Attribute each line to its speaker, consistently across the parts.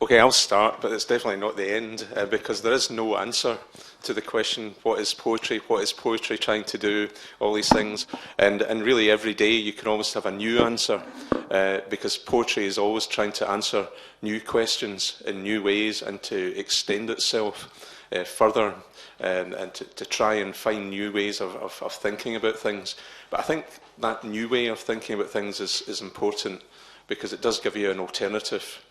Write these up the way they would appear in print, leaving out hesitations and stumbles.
Speaker 1: Okay, I'll start, but it's definitely not the end, because there is no answer to the question, what is poetry trying to do, all these things. And really every day you can almost have a new answer, because poetry is always trying to answer new questions in new ways and to extend itself further, and to try and find new ways of thinking about things. But I think that new way of thinking about things is important, because it does give you an alternative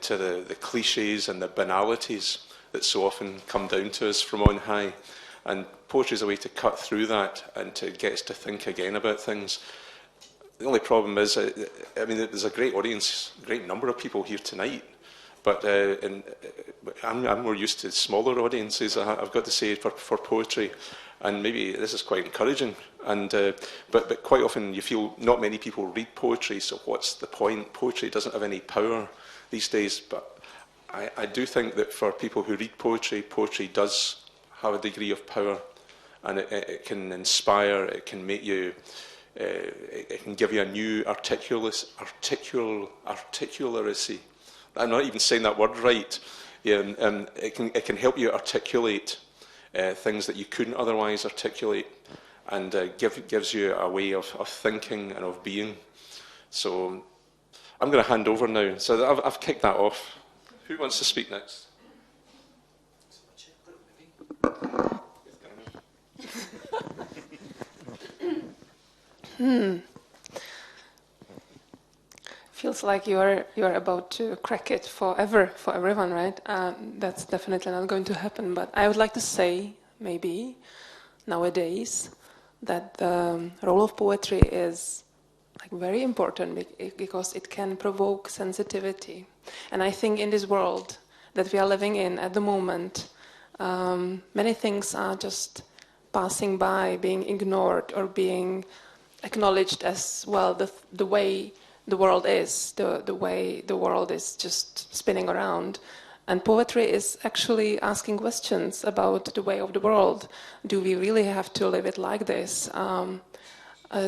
Speaker 1: to the cliches and the banalities that so often come down to us from on high. And poetry is a way to cut through that and to get us to think again about things. The only problem is, I mean, there's a great audience, a great number of people here tonight, but I'm more used to smaller audiences, I've got to say, for poetry. And maybe this is quite encouraging. And but quite often you feel not many people read poetry, so what's the point? Poetry doesn't have any power these days. But I do think that for people who read poetry, poetry does have a degree of power, and it can inspire, it can make you, it can give you a new articulacy. I'm not even saying that word right. It can help you articulate things that you couldn't otherwise articulate, and gives you a way of thinking and of being. So I'm going to hand over now. So I've kicked that off. Who wants to speak next?
Speaker 2: Feels like you're about to crack it forever for everyone, right? That's definitely not going to happen. But I would like to say, maybe nowadays, that the role of poetry is like very important, because it can provoke sensitivity. And I think in this world that we are living in at the moment, many things are just passing by, being ignored or being acknowledged as, well, the way the world is, the way the world is just spinning around. And poetry is actually asking questions about the way of the world. Do we really have to live it like this?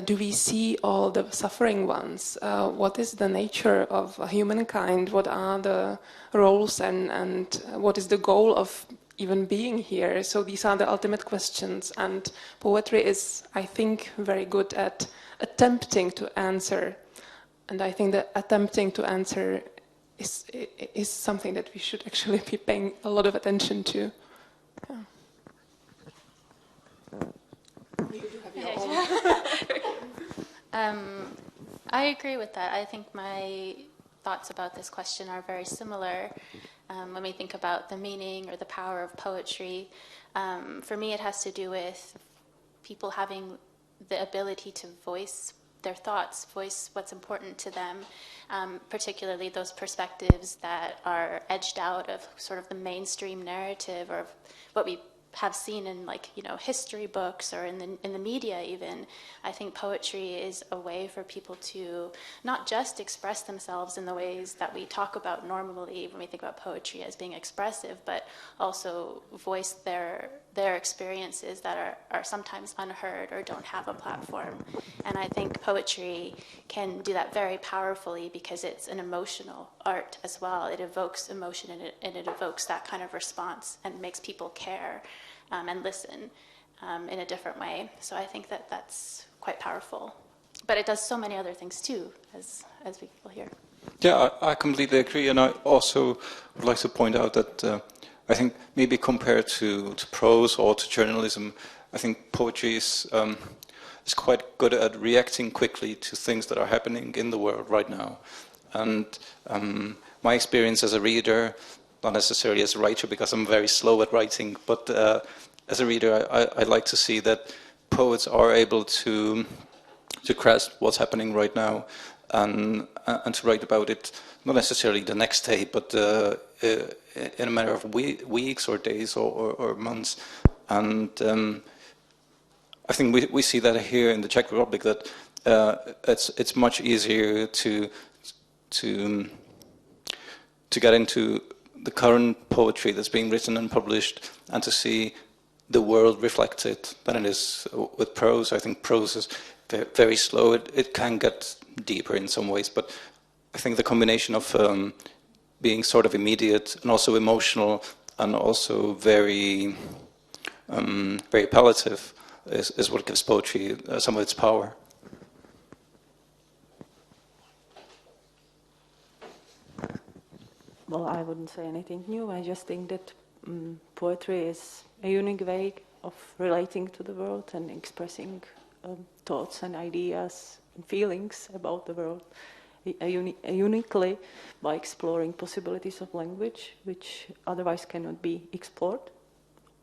Speaker 2: Do we see all the suffering ones? What is the nature of humankind? What are the roles and what is the goal of even being here? So these are the ultimate questions, and poetry is, I think, very good at attempting to answer. And I think that attempting to answer is something that we should actually be paying a lot of attention to. Yeah.
Speaker 3: I agree with that. I think my thoughts about this question are very similar. When we think about the meaning or the power of poetry, for me it has to do with people having the ability to voice their thoughts, voice what's important to them, particularly those perspectives that are edged out of sort of the mainstream narrative or what we have seen in, like, you know, history books or in the media even. I think poetry is a way for people to not just express themselves in the ways that we talk about normally when we think about poetry as being expressive, but also voice their experiences that are sometimes unheard or don't have a platform. And I think poetry can do that very powerfully because it's an emotional art as well. It evokes emotion and it evokes that kind of response and makes people care and listen in a different way. So I think that that's quite powerful. But it does so many other things too, as we will hear.
Speaker 4: Yeah, I completely agree. And I also would like to point out that I think maybe compared to prose or to journalism, I think poetry is quite good at reacting quickly to things that are happening in the world right now. And my experience as a reader, not necessarily as a writer because I'm very slow at writing, but as a reader I like to see that poets are able to grasp what's happening right now and to write about it, not necessarily the next day, but in a matter of weeks or days or months. And I think we see that here in the Czech Republic, that it's much easier to get into the current poetry that's being written and published and to see the world reflected than it is with prose. I think prose is very slow. It can get deeper in some ways, but I think the combination of being sort of immediate and also emotional and also very, very appellative is what gives poetry some of its power.
Speaker 5: Well, I wouldn't say anything new. I just think that poetry is a unique way of relating to the world and expressing thoughts and ideas and feelings about the world uniquely by exploring possibilities of language which otherwise cannot be explored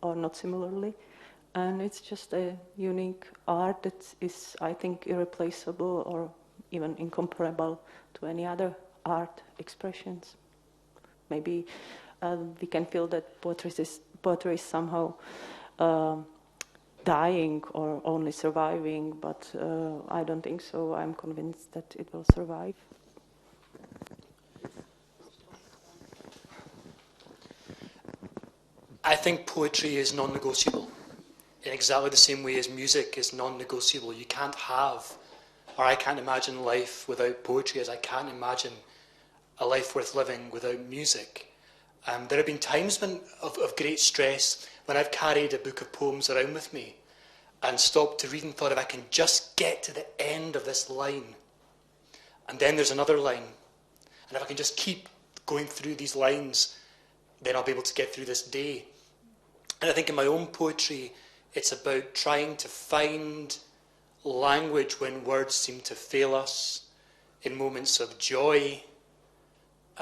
Speaker 5: or not similarly. And it's just a unique art that is, I think, irreplaceable or even incomparable to any other art expressions. Maybe we can feel that poetry is somehow dying or only surviving, but I don't think so. I'm convinced that it will survive.
Speaker 6: I think poetry is non-negotiable in exactly the same way as music is non-negotiable. You can't have, or I can't imagine life without poetry, as I can't imagine a life worth living without music. There have been times of great stress when I've carried a book of poems around with me and stopped to read and thought, if I can just get to the end of this line, and then there's another line, and if I can just keep going through these lines, then I'll be able to get through this day. And I think in my own poetry, it's about trying to find language when words seem to fail us, in moments of joy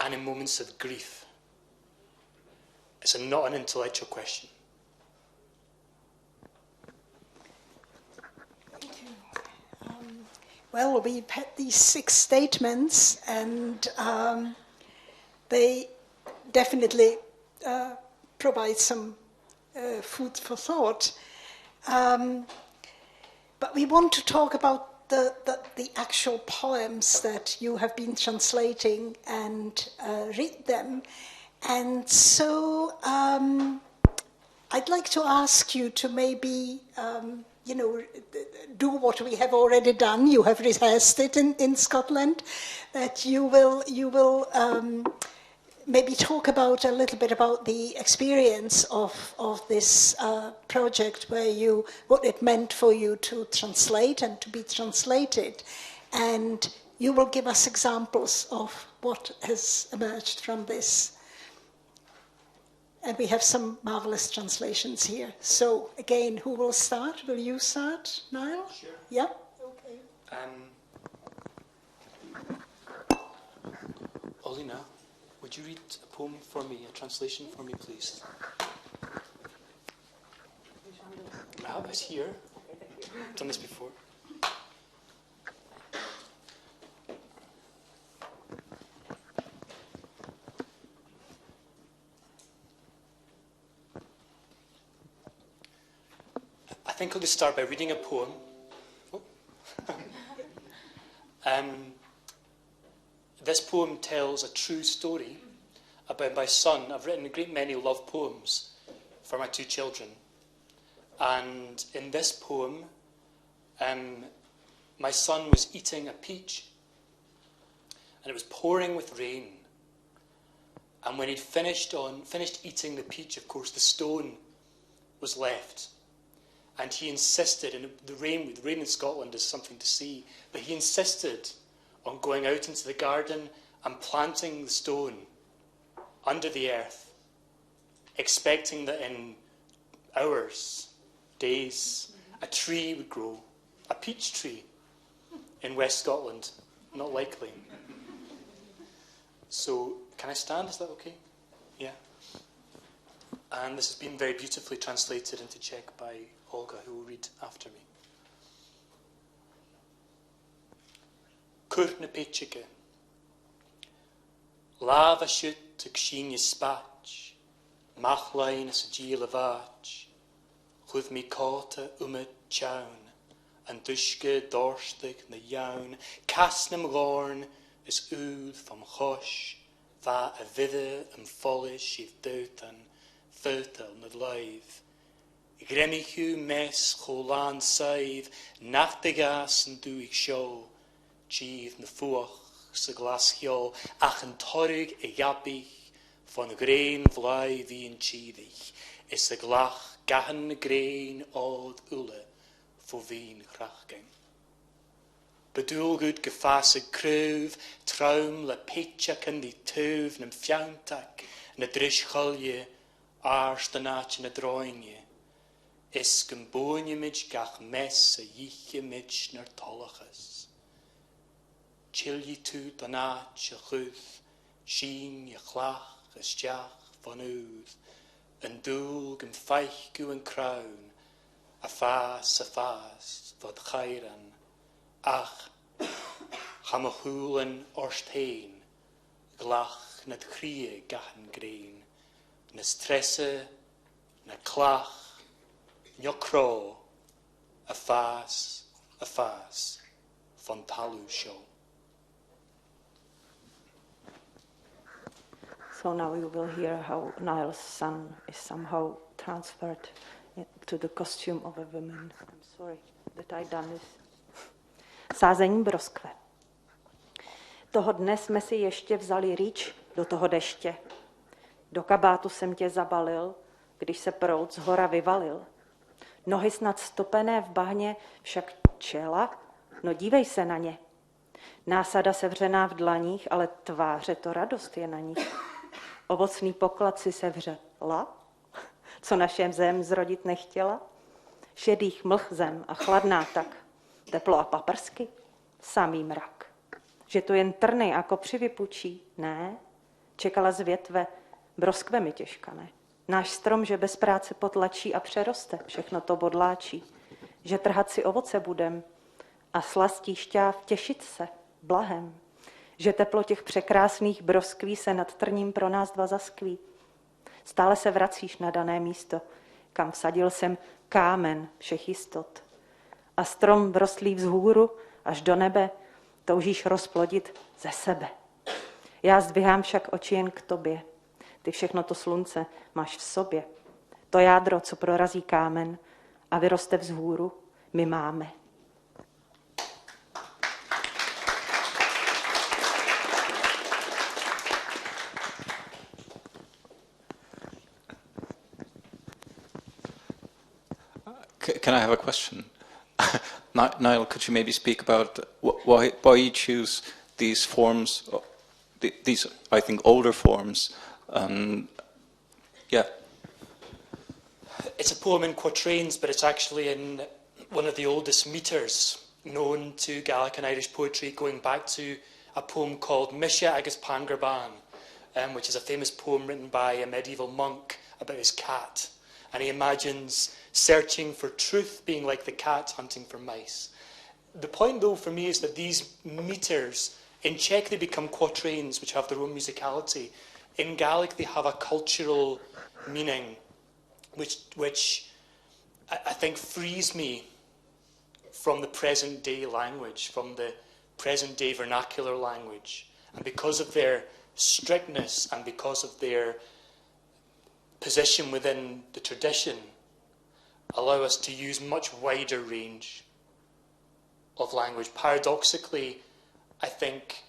Speaker 6: and in moments of grief. It's not an intellectual question.
Speaker 7: Thank you. Well, we've had these 6 statements, and they definitely provide some food for thought. But we want to talk about the actual poems that you have been translating and read them. And so I'd like to ask you to maybe, do what we have already done. You have rehearsed it in Scotland. That you will maybe talk about a little bit about the experience of this project, what it meant for you to translate and to be translated, and you will give us examples of what has emerged from this. And we have some marvelous translations here. So again, who will start? Will you start, Niall?
Speaker 6: Sure.
Speaker 7: Yeah. Okay.
Speaker 6: Olina, would you read a poem for me, a translation for me, please? It's here. I've done this before. I think I'll just start by reading a poem. This poem tells a true story about my son. I've written a great many love poems for my 2 children. And in this poem, my son was eating a peach, and it was pouring with rain. And when he'd finished eating the peach, of course, the stone was left. And he insisted, and the rain in Scotland is something to see, but he insisted on going out into the garden and planting the stone under the earth, expecting that in hours, days, a tree would grow, a peach tree in West Scotland. Not likely. So, can I stand? Is that okay? Yeah. And this has been very beautifully translated into Czech by Olga, who will read after me. Kurne pečike. Lava shoot to kshinje spatch. Machlain as a giel avach. Chud mi kata umet chown. And duske dorstig na jaun. Kasnem lorn is oud from chosh. Va a vidde and follish if doutan. Thutel nad live. Gremichu mes cholan saiv. Nachtigas and doig show. Chief na fuach sa glaschiol ach an torrig I gabich von grain vlai wie an chidig is the glach gahan grain odd ule for veen grachking. Bedoel goed gefasig kruv, traum le petjak in die tuv, nem fjauntak, na drischgalje, aars de naatje na droinje. Is gembonje mit gach mes, a jiche mit naar tolliges. Chill je tu de naatje guth, schien je glach, is jach van uth, een doel gem feich gu en kroon, a fas, wat chairan, ach, ga me hoelen orst heen, glach net chrie gachen green, ne stresse, ne klach, njo kro, a fas, van talu show.
Speaker 5: So now you will hear how Niall's son is somehow transferred to the costume of a woman. I'm sorry that I done this. Sázení broskve. Toho dne jsme si ještě vzali rýč do toho deště. Do kabátu jsem tě zabalil, když se proud z hora vyvalil. Nohy snad stopené v bahně, však čela, no dívej se na ně. Násada sevřená v dlaních, ale tváře to radost je na nich. Ovocný poklad si sevřela, co naše zem zrodit nechtěla. Šedých mlh zem a chladná tak, teplo a paprsky, samý mrak. Že to jen trny a kopři vypučí, ne, čekala z větve, broskve mi těžka, ne. Náš strom, že bez práce potlačí a přeroste, všechno to bodláčí. Že trhat si ovoce budem a slastí šťáv těšit se blahem. Že teplo těch překrásných broskví se nad trním pro nás dva zaskví. Stále se vracíš na dané místo, kam vsadil jsem kámen všech jistot. A strom vrostlý vzhůru až do nebe toužíš rozplodit ze sebe. Já zdvihám však oči jen k tobě. Ty všechno to slunce máš v sobě. To jádro, co prorazí kámen a vyroste vzhůru, my máme.
Speaker 4: Can I have a question? Niall, could you maybe speak about why you choose these forms, these, I think, older forms? Yeah.
Speaker 6: It's a poem in quatrains, but it's actually in one of the oldest meters known to Gaelic and Irish poetry, going back to a poem called Misha agus Pangarban, which is a famous poem written by a medieval monk about his cat. And he imagines searching for truth being like the cat hunting for mice. The point, though, for me is that these meters, in Czech they become quatrains, which have their own musicality. In Gaelic they have a cultural meaning, which I think frees me from the present day language, from the present day vernacular language. And because of their strictness and because of their position within the tradition, allow us to use much wider range of language. Paradoxically, I think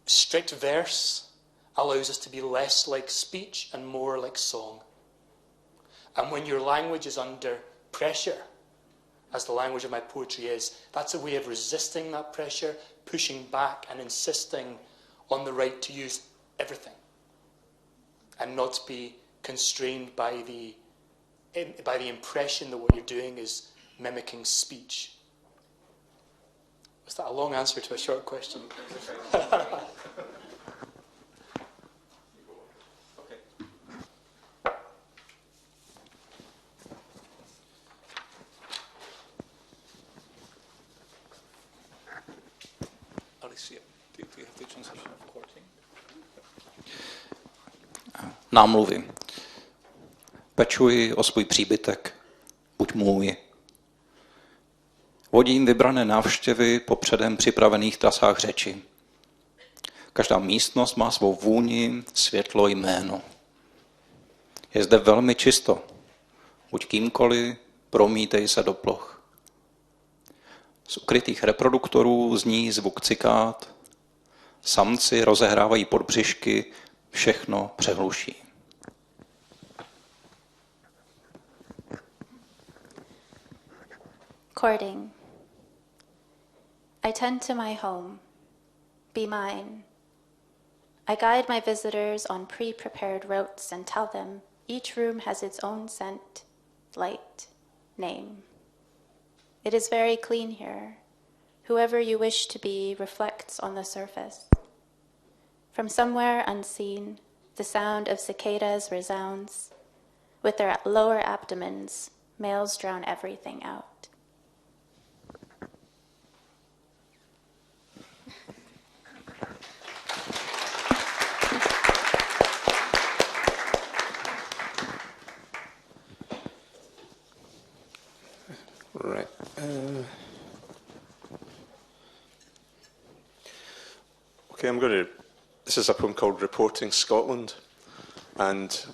Speaker 6: strict verse allows us to be less like speech and more like song. And when your language is under pressure, as the language of my poetry is, that's a way of resisting that pressure, pushing back and insisting on the right to use everything and not to be constrained by the impression that what you're doing is mimicking speech. Was that a long answer to a short question?
Speaker 4: Alicia, do you have the translation of courting? Námluvy. Pečuji o svůj příbytek, buď můj. Vodím vybrané návštěvy po předem připravených trasách řeči. Každá místnost má svou vůni, světlo, jméno. Je zde velmi čisto. Buď kýmkoliv, promítej se do ploch. Z ukrytých reproduktorů zní zvuk cikát. Samci rozehrávají podbřišky, všechno přehluší.
Speaker 3: Courting. I tend to my home. Be mine. I guide my visitors on pre-prepared routes and tell them each room has its own scent, light, name. It is very clean here. Whoever you wish to be reflects on the surface. From somewhere unseen, the sound of cicadas resounds. With their lower abdomens, males drown everything out.
Speaker 1: Right. Okay, this is a poem called Reporting Scotland. And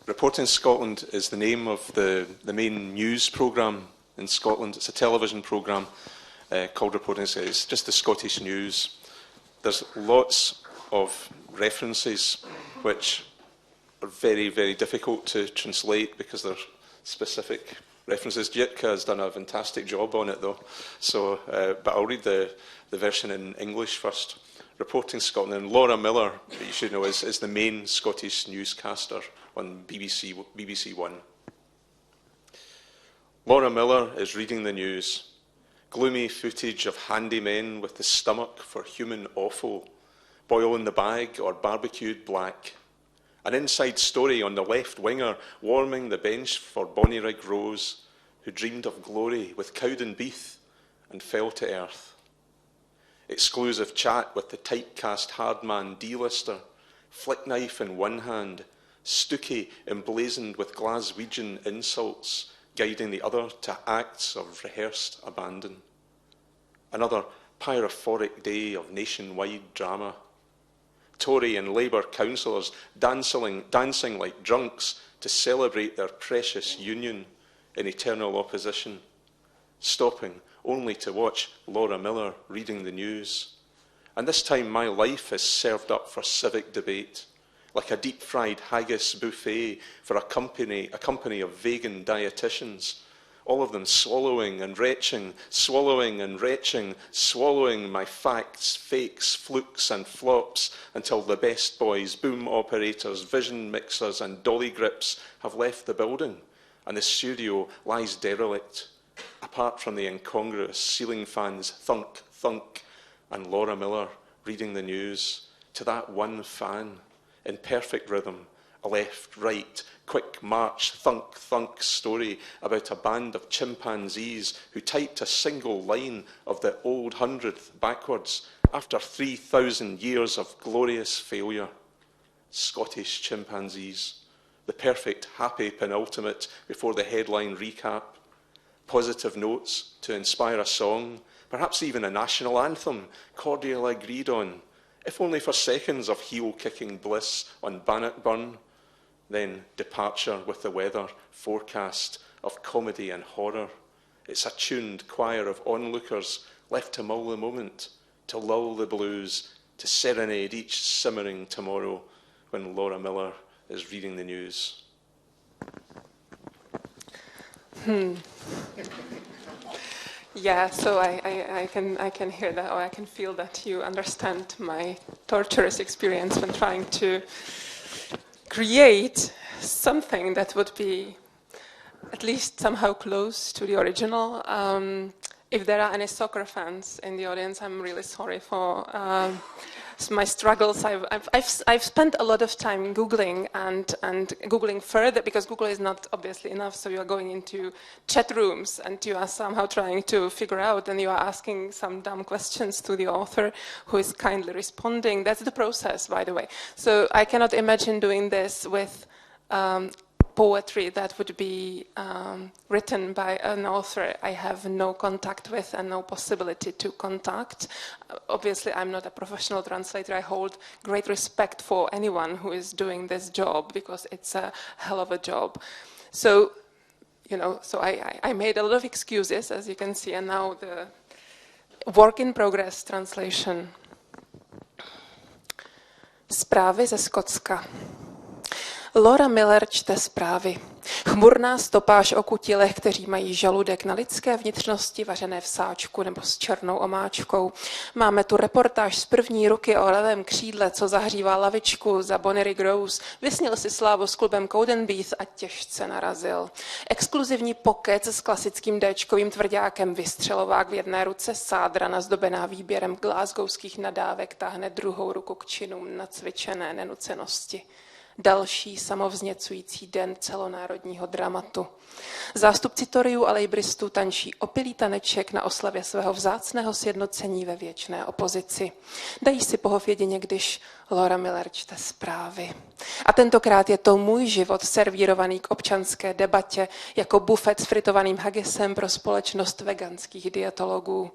Speaker 1: Reporting Scotland is the name of the main news programme in Scotland. It's a television programme called Reporting Scotland. It's just the Scottish news. There's lots of references which are very, very difficult to translate because they're specific references. Jitka has done a fantastic job on it, though. So, but I'll read the version in English first. Reporting Scotland. And Laura Miller, that you should know, is the main Scottish newscaster on BBC One. Laura Miller is reading the news. Gloomy footage of handy men with the stomach for human offal, boil in the bag or barbecued black. An inside story on the left winger warming the bench for Bonnyrigg Rose, who dreamed of glory with Cowden Beath and fell to earth. Exclusive chat with the typecast hardman D-lister, flick knife in one hand, Stookie emblazoned with Glaswegian insults, guiding the other to acts of rehearsed abandon. Another pyrophoric day of nationwide drama. Tory and Labour councillors dancing like drunks to celebrate their precious union in eternal opposition, stopping only to watch Laura Miller reading the news. And this time my life is served up for civic debate, like a deep-fried haggis buffet for a company of vegan dietitians, all of them swallowing and retching, swallowing my facts, fakes, flukes and flops until the best boys, boom operators, vision mixers and dolly grips have left the building and the studio lies derelict, apart from the incongruous ceiling fans thunk, thunk, and Laura Miller reading the news to that one fan in perfect rhythm, a left, right, quick march, thunk, thunk story about a band of chimpanzees who typed a single line of the old hundredth backwards after 3,000 years of glorious failure. Scottish chimpanzees, the perfect happy penultimate before the headline recap. Positive notes to inspire a song, perhaps even a national anthem, cordially agreed on, if only for seconds of heel-kicking bliss on Bannockburn, then departure with the weather forecast of comedy and horror. It's a tuned choir of onlookers left to mull the moment, to lull the blues, to serenade each simmering tomorrow when Laura Miller is reading the news.
Speaker 2: Yeah, so I can hear that, or I can feel that you understand my torturous experience when trying to create something that would be at least somehow close to the original. If there are any soccer fans in the audience, I'm really sorry for my struggles. I've spent a lot of time Googling and Googling further, because Google is not obviously enough, so you are going into chat rooms and you are somehow trying to figure out, and you are asking some dumb questions to the author who is kindly responding. That's the process, by the way. So I cannot imagine doing this with poetry that would be written by an author I have no contact with and no possibility to contact. Obviously, I'm not a professional translator. I hold great respect for anyone who is doing this job, because it's a hell of a job. So, so I made a lot of excuses, as you can see, and now Work in progress translation. Zprávy ze Skotska. Laura Miller čte zprávy. Chmurná stopáž o kutilech, kteří mají žaludek na lidské vnitřnosti vařené v sáčku nebo s černou omáčkou. Máme tu reportáž z první ruky o levém křídle, co zahřívá lavičku za Bonnery Groves. Vysnil si slávu s klubem Cowdenbeath a těžce narazil. Exkluzivní pokec s klasickým déčkovým tvrďákem, vystřelovák v jedné ruce, sádra nazdobená výběrem glasgowských nadávek táhne druhou ruku k činům nacvičené nenucenosti. Další samovzněcující den celonárodního dramatu. Zástupci Toryů a lejbristů tančí opilý taneček na oslavě svého vzácného sjednocení ve věčné opozici. Dají si pohov jedině, když Laura Miller čte zprávy. A tentokrát je to můj život servírovaný k občanské debatě jako bufet s fritovaným haggisem pro společnost veganských dietologů.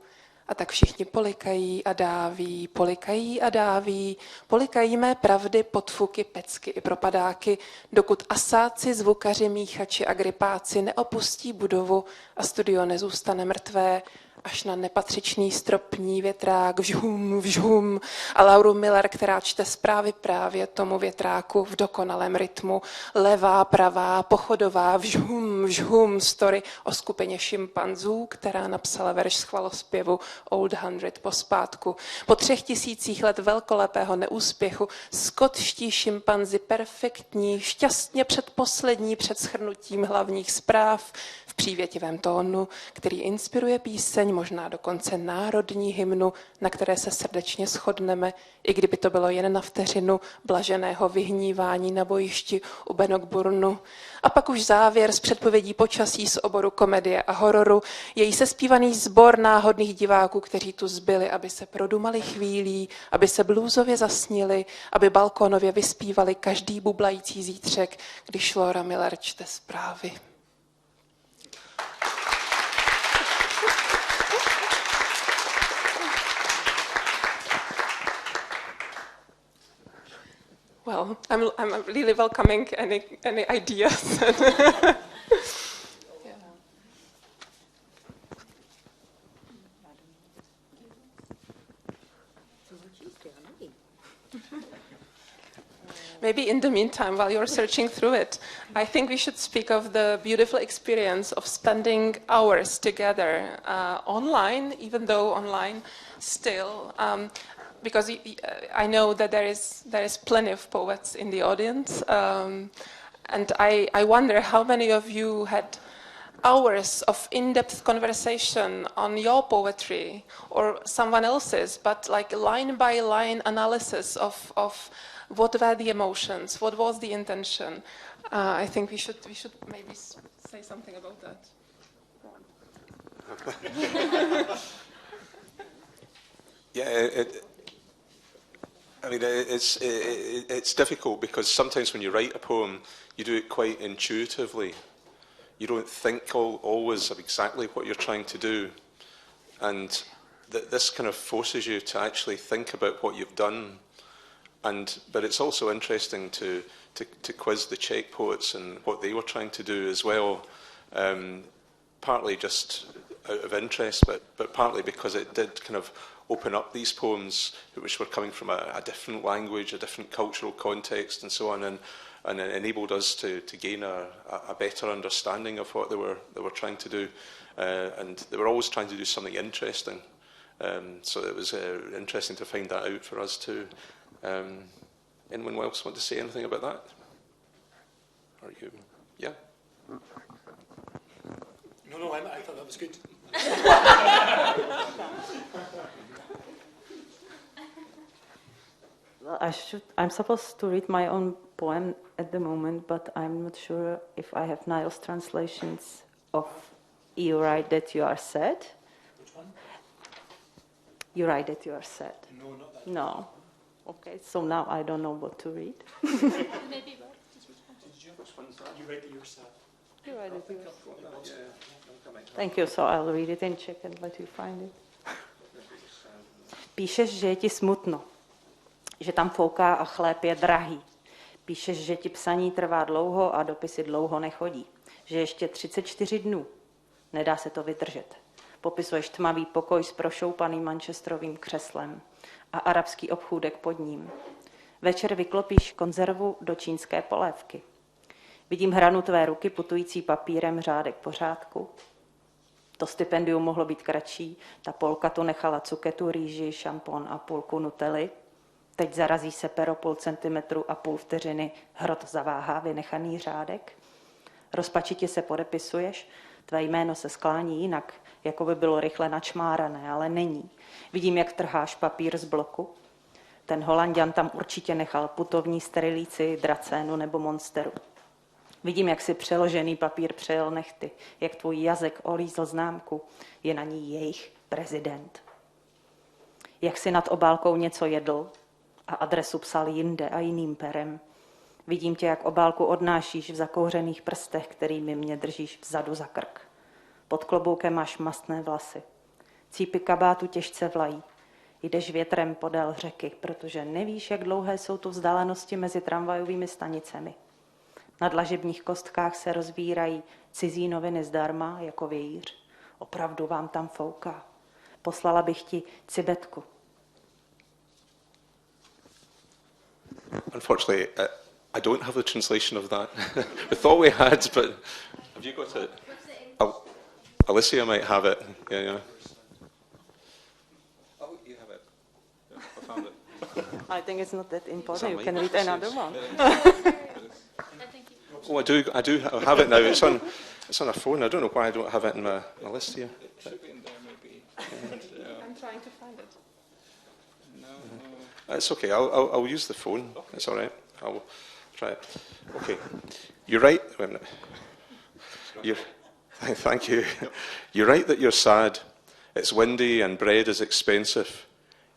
Speaker 2: A tak všichni polikají a dáví, polikají a dáví, polikají mé pravdy, podfuky, pecky i propadáky, dokud asáci, zvukaři, míchači a gripáci neopustí budovu a studio nezůstane mrtvé, až na nepatřičný stropní větrák vžhum, vžhum a Lauru Miller, která čte zprávy právě tomu větráku v dokonalém rytmu. Levá, pravá, pochodová, vžhum, vžhum story o skupině šimpanzů, která napsala verš z chvalospěvu Old 100 pospátku. Po 3000 let velkolepého neúspěchu skotští šimpanzi perfektní, šťastně předposlední před shrnutím hlavních zpráv v přívětivém tónu, který inspiruje píseň, možná dokonce národní hymnu, na které se srdečně shodneme, i kdyby to bylo jen na vteřinu blaženého vyhnívání na bojišti u Bannockburnu. A pak už závěr s předpovědí počasí z oboru komedie a hororu, její sespívaný sbor náhodných diváků, kteří tu zbyli, aby se produmali chvílí, aby se blůzově zasnili, aby balkónově vyspívali každý bublající zítřek, když Laura Miller čte zprávy. Well, I'm really welcoming any ideas. Maybe in the meantime, while you're searching through it, I think we should speak of the beautiful experience of spending hours together online, even though online still. Because I know that there is plenty of poets in the audience, and I wonder how many of you had hours of in-depth conversation on your poetry or someone else's, but like line-by-line analysis of what were the emotions, what was the intention. I think we should maybe say something about that.
Speaker 1: Yeah. I mean, it's difficult because sometimes when you write a poem, you do it quite intuitively. You don't think always of exactly what you're trying to do. And this kind of forces you to actually think about what you've done. But it's also interesting to quiz the Czech poets and what they were trying to do as well, partly just out of interest, but partly because it did kind of open up these poems which were coming from a different language, a different cultural context and so on, and it enabled us to gain a better understanding of what they were trying to do. And they were always trying to do something interesting. So it was interesting to find that out for us too. Anyone else want to say anything about that? Or you? Yeah?
Speaker 6: No, I thought that was good.
Speaker 5: Well, I'm supposed to read my own poem at the moment, but I'm not sure if I have Niall's translations of You Write That You Are Sad.
Speaker 6: Which one?
Speaker 5: You Write That You Are Sad.
Speaker 6: No, not that.
Speaker 5: No. Okay, so now I don't know what to read.
Speaker 3: Maybe both.
Speaker 6: Did you? Which one's that? You write that you're sad.
Speaker 5: You Write That You Are Sad. Thank you, so I'll read it in Czech and let you find it. Píšeš, že je ti smutno, že tam fouká a chléb je drahý. Píšeš, že ti psaní trvá dlouho a dopisy dlouho nechodí. Že ještě 34 dnů. Nedá se to vydržet. Popisuješ tmavý pokoj s prošoupaným manchesterovým křeslem a arabský obchůdek pod ním. Večer vyklopíš konzervu do čínské polévky. Vidím hranu tvé ruky putující papírem řádek po řádku. To stipendium mohlo být kratší, ta Polka tu nechala cuketu, rýži, šampon a půlku Nutelly. Teď zarazí se pero půl centimetru a půl vteřiny, hrot zaváhá vynechaný řádek. Rozpačitě se podepisuješ, tvé jméno se sklání jinak, jako by bylo rychle načmárané, ale není. Vidím, jak trháš papír z bloku. Ten Holanďan tam určitě nechal putovní sterilíci, dracénu nebo monsteru. Vidím, jak si přeložený papír přejel nechty, jak tvůj jazyk olízl známku, je na ní jejich prezident. Jak si nad obálkou něco jedl a adresu psal jinde a jiným perem. Vidím tě, jak obálku odnášíš v zakouřených prstech, kterými mě držíš vzadu za krk. Pod kloboukem máš mastné vlasy. Cípy kabátu těžce vlají. Jdeš větrem podél řeky, protože nevíš, jak dlouhé jsou tu vzdálenosti mezi tramvajovými stanicemi. Na dlažebních kostkách se rozvírají cizí noviny zdarma, jako vějíř. Opravdu vám tam fouká. Poslala bych ti cibetku.
Speaker 1: Unfortunately, I don't have the translation of that. We thought we had, but have you got it? Alicia might have it. Yeah.
Speaker 4: Oh, you have it. Yeah, I found it.
Speaker 5: I think it's not that important. You can read another one.
Speaker 1: Oh, I do have it now. It's on a phone. I don't know why I don't have it in my list here.
Speaker 4: It should be in there, maybe.
Speaker 2: I'm trying to find it.
Speaker 4: No.
Speaker 1: It's okay. I'll use the phone. Okay. It's all right. I'll try it. Okay. You're right. Wait a minute. Thank you. You're right that you're sad. It's windy and bread is expensive.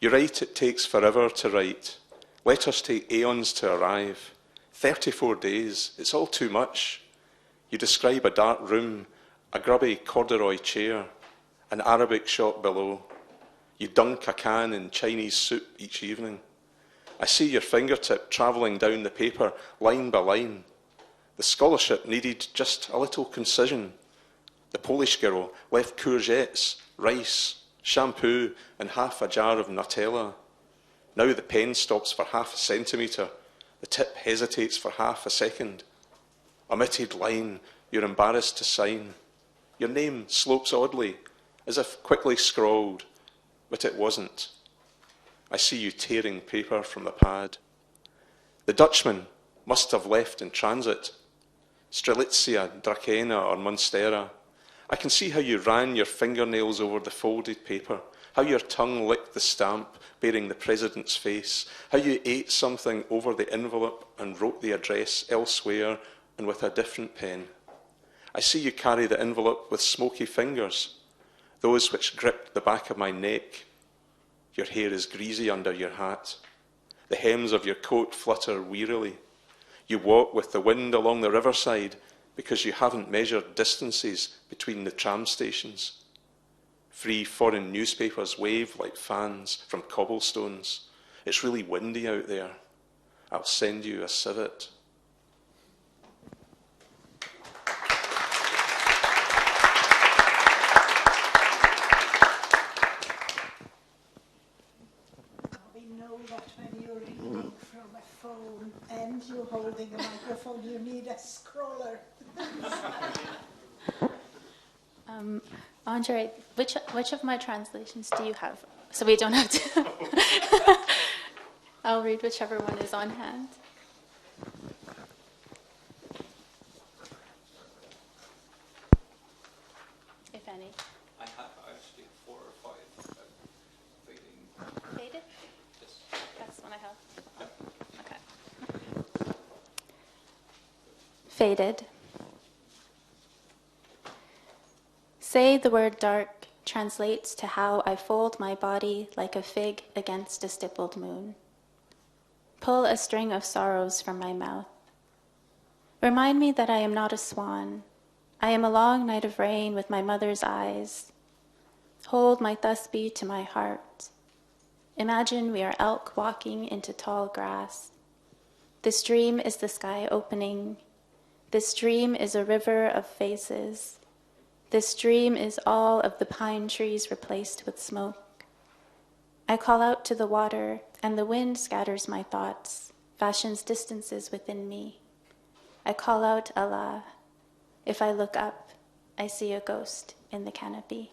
Speaker 1: You're right, it takes forever to write. Letters take aeons to arrive. 34 days, it's all too much. You describe a dark room, a grubby corduroy chair, an Arabic shop below. You dunk a can in Chinese soup each evening. I see your fingertip travelling down the paper, line by line. The scholarship needed just a little concision. The Polish girl left courgettes, rice, shampoo, and half a jar of Nutella. Now the pen stops for half a centimetre. The tip hesitates for half a second. Omitted line you're embarrassed to sign. Your name slopes oddly, as if quickly scrawled, but it wasn't. I see you tearing paper from the pad. The Dutchman must have left in transit. Strelitzia, Dracena or Monstera. I can see how you ran your fingernails over the folded paper, how your tongue licked the stamp bearing the president's face, how you ate something over the envelope and wrote the address elsewhere and with a different pen. I see you carry the envelope with smoky fingers, those which gripped the back of my neck. Your hair is greasy under your hat. The hems of your coat flutter wearily. You walk with the wind along the riverside because you haven't measured distances between the tram stations. Free foreign newspapers wave like fans from cobblestones. It's really windy out there. I'll send you a civet.
Speaker 7: We know that when you're reading from a phone and you're holding a microphone, you need a scroller.
Speaker 3: Andre, which of my translations do you have? So we don't have to. I'll read whichever one is on hand. If any.
Speaker 4: I have actually 4 or 5 fading.
Speaker 3: Faded?
Speaker 4: Yes.
Speaker 3: That's the one I have.
Speaker 4: Yeah.
Speaker 3: Okay. Faded. Say the word dark translates to how I fold my body like a fig against a stippled moon. Pull a string of sorrows from my mouth. Remind me that I am not a swan. I am a long night of rain with my mother's eyes. Hold my thusby to my heart. Imagine we are elk walking into tall grass. This dream is the sky opening. This dream is a river of faces. This dream is all of the pine trees replaced with smoke. I call out to the water, and the wind scatters my thoughts, fashions distances within me. I call out Allah. If I look up, I see a ghost in the canopy.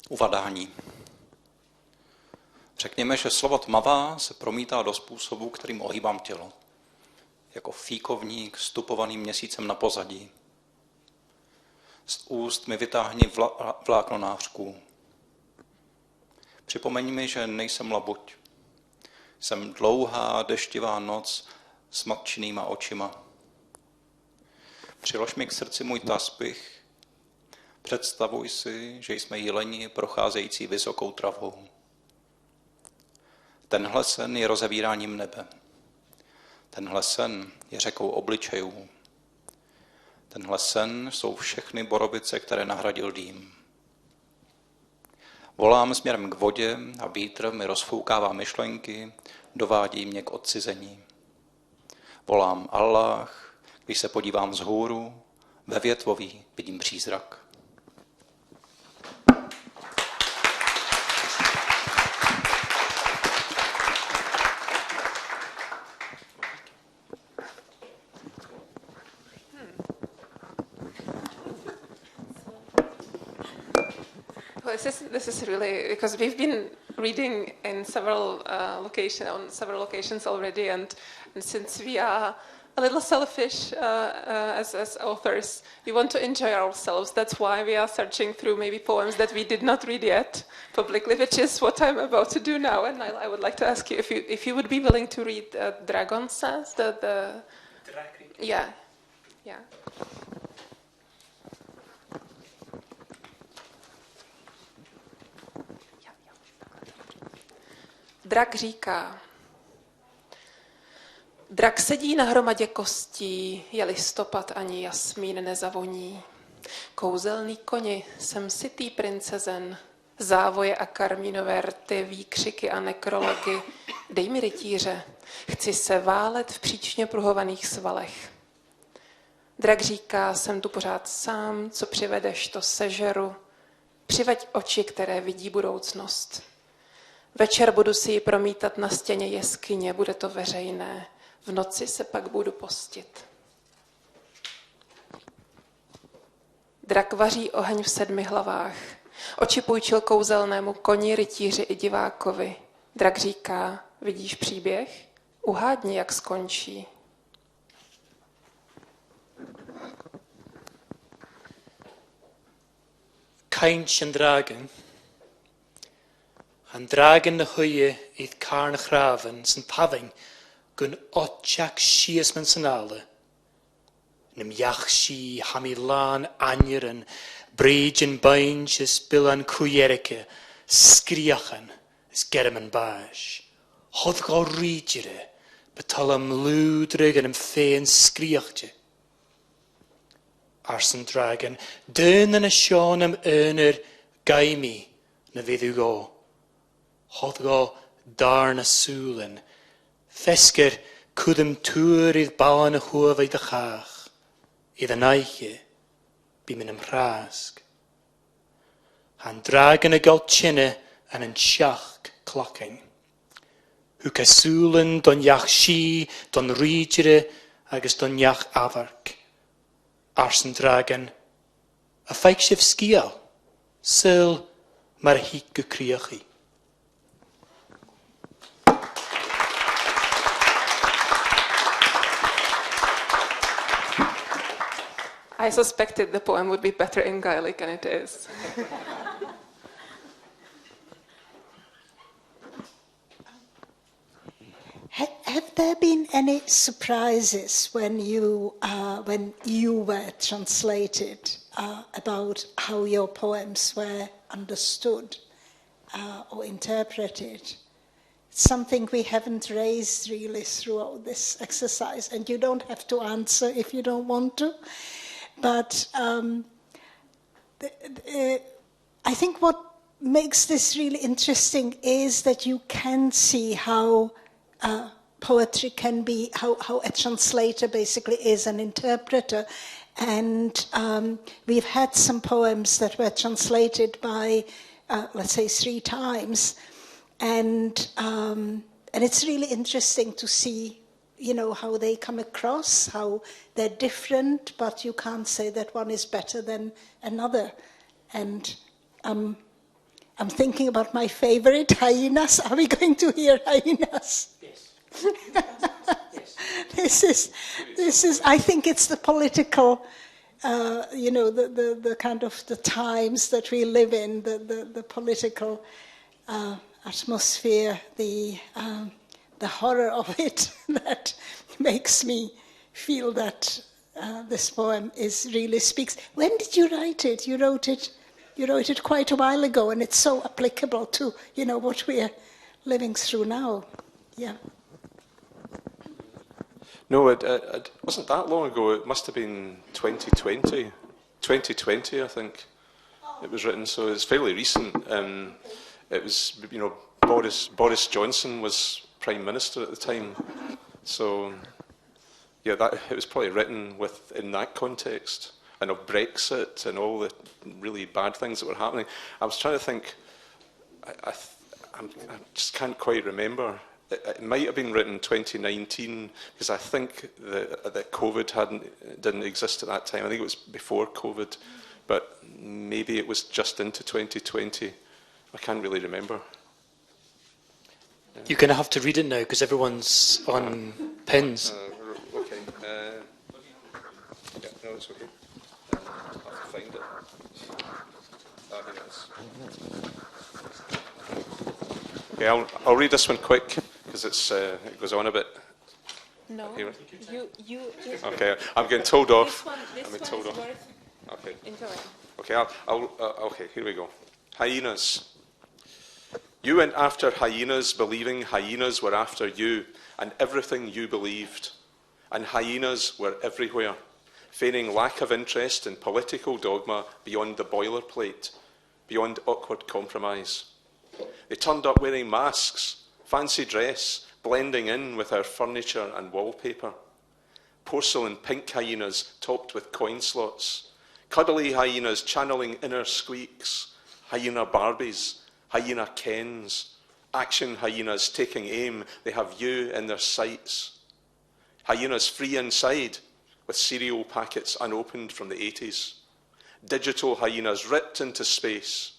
Speaker 4: Uvadání. Řekněme, že slovo tmavá se promítá do způsobu, kterým ohýbám tělo. Jako fíkovník stupovaný měsícem na pozadí. Z úst mi vytáhni vlákno nářků. Připomeň mi, že nejsem labuť. Jsem dlouhá, deštivá noc s matčinýma očima. Přilož mi k srdci můj taspich. Představuj si, že jsme jeleni procházející vysokou travou. Tenhle sen je rozevíráním nebe. Tenhle sen je řekou obličejů. Tenhle sen jsou všechny borovice, které nahradil dým. Volám směrem k vodě a vítr mi rozfoukává myšlenky, dovádí mě k odcizení. Volám Allah, když se podívám vzhůru, ve větvoví vidím přízrak.
Speaker 2: This is really, because we've been reading in several locations already, and since we are a little selfish as authors, we want to enjoy ourselves. That's why we are searching through maybe poems that we did not read yet publicly, which is what I'm about to do now. And I would like to ask you if you would be willing to read Dragon Says, the yeah. Drak říká: Drak sedí na hromadě kostí, je listopad ani jasmín nezavoní. Kouzelný koni, jsem sytý princezen, závoje a karmínové rty, výkřiky a nekrology. Dej mi rytíře, chci se válet v příčně pruhovaných svalech. Drak říká: jsem tu pořád sám, co přivedeš, to sežeru. Přiveď oči, které vidí budoucnost. Večer budu si ji promítat na stěně jeskyně, bude to veřejné. V noci se pak budu postit. Drak vaří oheň v 7 hlavách. Oči půjčil kouzelnému koni, rytíři i divákovi. Drak říká: vidíš příběh? Uhádni, jak skončí.
Speaker 6: Kaint an dragan na huie iad car na chravan san paving gun otjak sias man sanala. Nym iach si hamilan aniran bridgen bainches bilan cuierica skriachan is german bash. Hodgol rigere betalam ludrig an fein skriachte. Arsan dragan dyn yn y sionam ynyr gaimi na fyddu go. Hodgo darna súlan, fesger cudum túr idd bawan y hwaf ei dachach, idd yn aiche, bí min am rhasg. Han dragan y gael tjinne an yn siach clocking. Hwca súlan don iach si, don rydjere, agos don iach afarc. Arsan dragan, a feik sif sgial, syl mar hig gykriachi.
Speaker 2: I suspected the poem would be better in Gaelic than it is.
Speaker 7: Have there been any surprises when you were translated about how your poems were understood or interpreted? Something we haven't raised really throughout this exercise, and you don't have to answer if you don't want to. But I think what makes this really interesting is that you can see how poetry can be, how a translator basically is an interpreter. And we've had some poems that were translated by, let's say, 3 times. And it's really interesting to see, you know, how they come across, how they're different, but you can't say that one is better than another. And I'm thinking about my favorite, hyenas. Are we going to hear hyenas?
Speaker 6: Yes.
Speaker 7: Yes. This is. I think it's the political, you know, the kind of the times that we live in, the political atmosphere, the horror of it that makes me feel that this poem really speaks. When did you write it? You wrote it quite a while ago, and it's so applicable to, you know, what we're living through now. Yeah.
Speaker 1: No, it wasn't that long ago. It must have been 2020. 2020, I think, it was written. So it's fairly recent. It was, you know, Boris Johnson was Prime Minister at the time. So, yeah, it was probably written in that context, and of Brexit and all the really bad things that were happening. I was trying to think. I just can't quite remember. It might have been written 2019, because I think that COVID didn't exist at that time. I think it was before COVID, but maybe it was just into 2020. I can't really remember.
Speaker 6: You're going to have to read it now because everyone's on pins.
Speaker 1: Okay. Yeah, no, it's okay. I'll have to find it. Here it is. Okay, I'll read this one quick, because it goes on a bit.
Speaker 2: No,
Speaker 1: Here.
Speaker 2: you.
Speaker 1: Okay, I'm getting told off.
Speaker 2: This
Speaker 1: I'm
Speaker 2: one
Speaker 1: told
Speaker 2: is
Speaker 1: off.
Speaker 2: worth
Speaker 1: Okay.
Speaker 2: enjoying.
Speaker 1: Okay, okay, here we go. Hyenas. You went after hyenas, believing hyenas were after you and everything you believed. And hyenas were everywhere, feigning lack of interest in political dogma beyond the boilerplate, beyond awkward compromise. They turned up wearing masks, fancy dress, blending in with our furniture and wallpaper. Porcelain pink hyenas topped with coin slots. Cuddly hyenas channeling inner squeaks. Hyena Barbies. Hyena Kens. Action hyenas taking aim. They have you in their sights. Hyenas free inside, with cereal packets unopened from the 80s. Digital hyenas ripped into space.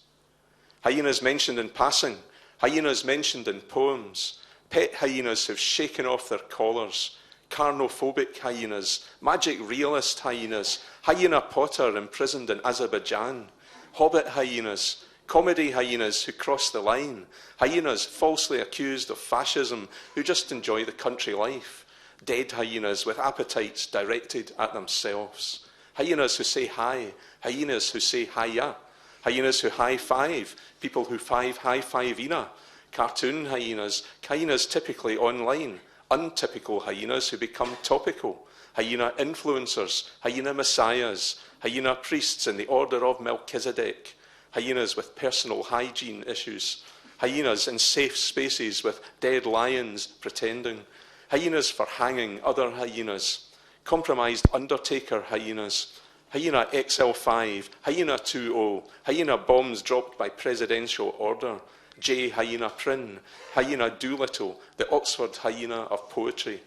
Speaker 1: Hyenas mentioned in passing. Hyenas mentioned in poems. Pet hyenas have shaken off their collars. Carnophobic hyenas, magic realist hyenas, Hyena Potter imprisoned in Azerbaijan, hobbit hyenas, comedy hyenas who cross the line, hyenas falsely accused of fascism who just enjoy the country life, dead hyenas with appetites directed at themselves, hyenas who say hi, hyenas who say hiya, hyenas who high-five, people who high-five-ina, cartoon hyenas, hyenas typically online, untypical hyenas who become topical, hyena influencers, hyena messiahs, hyena priests in the order of Melchizedek, hyenas with personal hygiene issues, hyenas in safe spaces with dead lions pretending, hyenas for hanging other hyenas, compromised undertaker hyenas, hyena XL5, hyena 2.0, hyena bombs dropped by presidential order, J. Hyena Prynne, Hyena Doolittle, the Oxford hyena of poetry,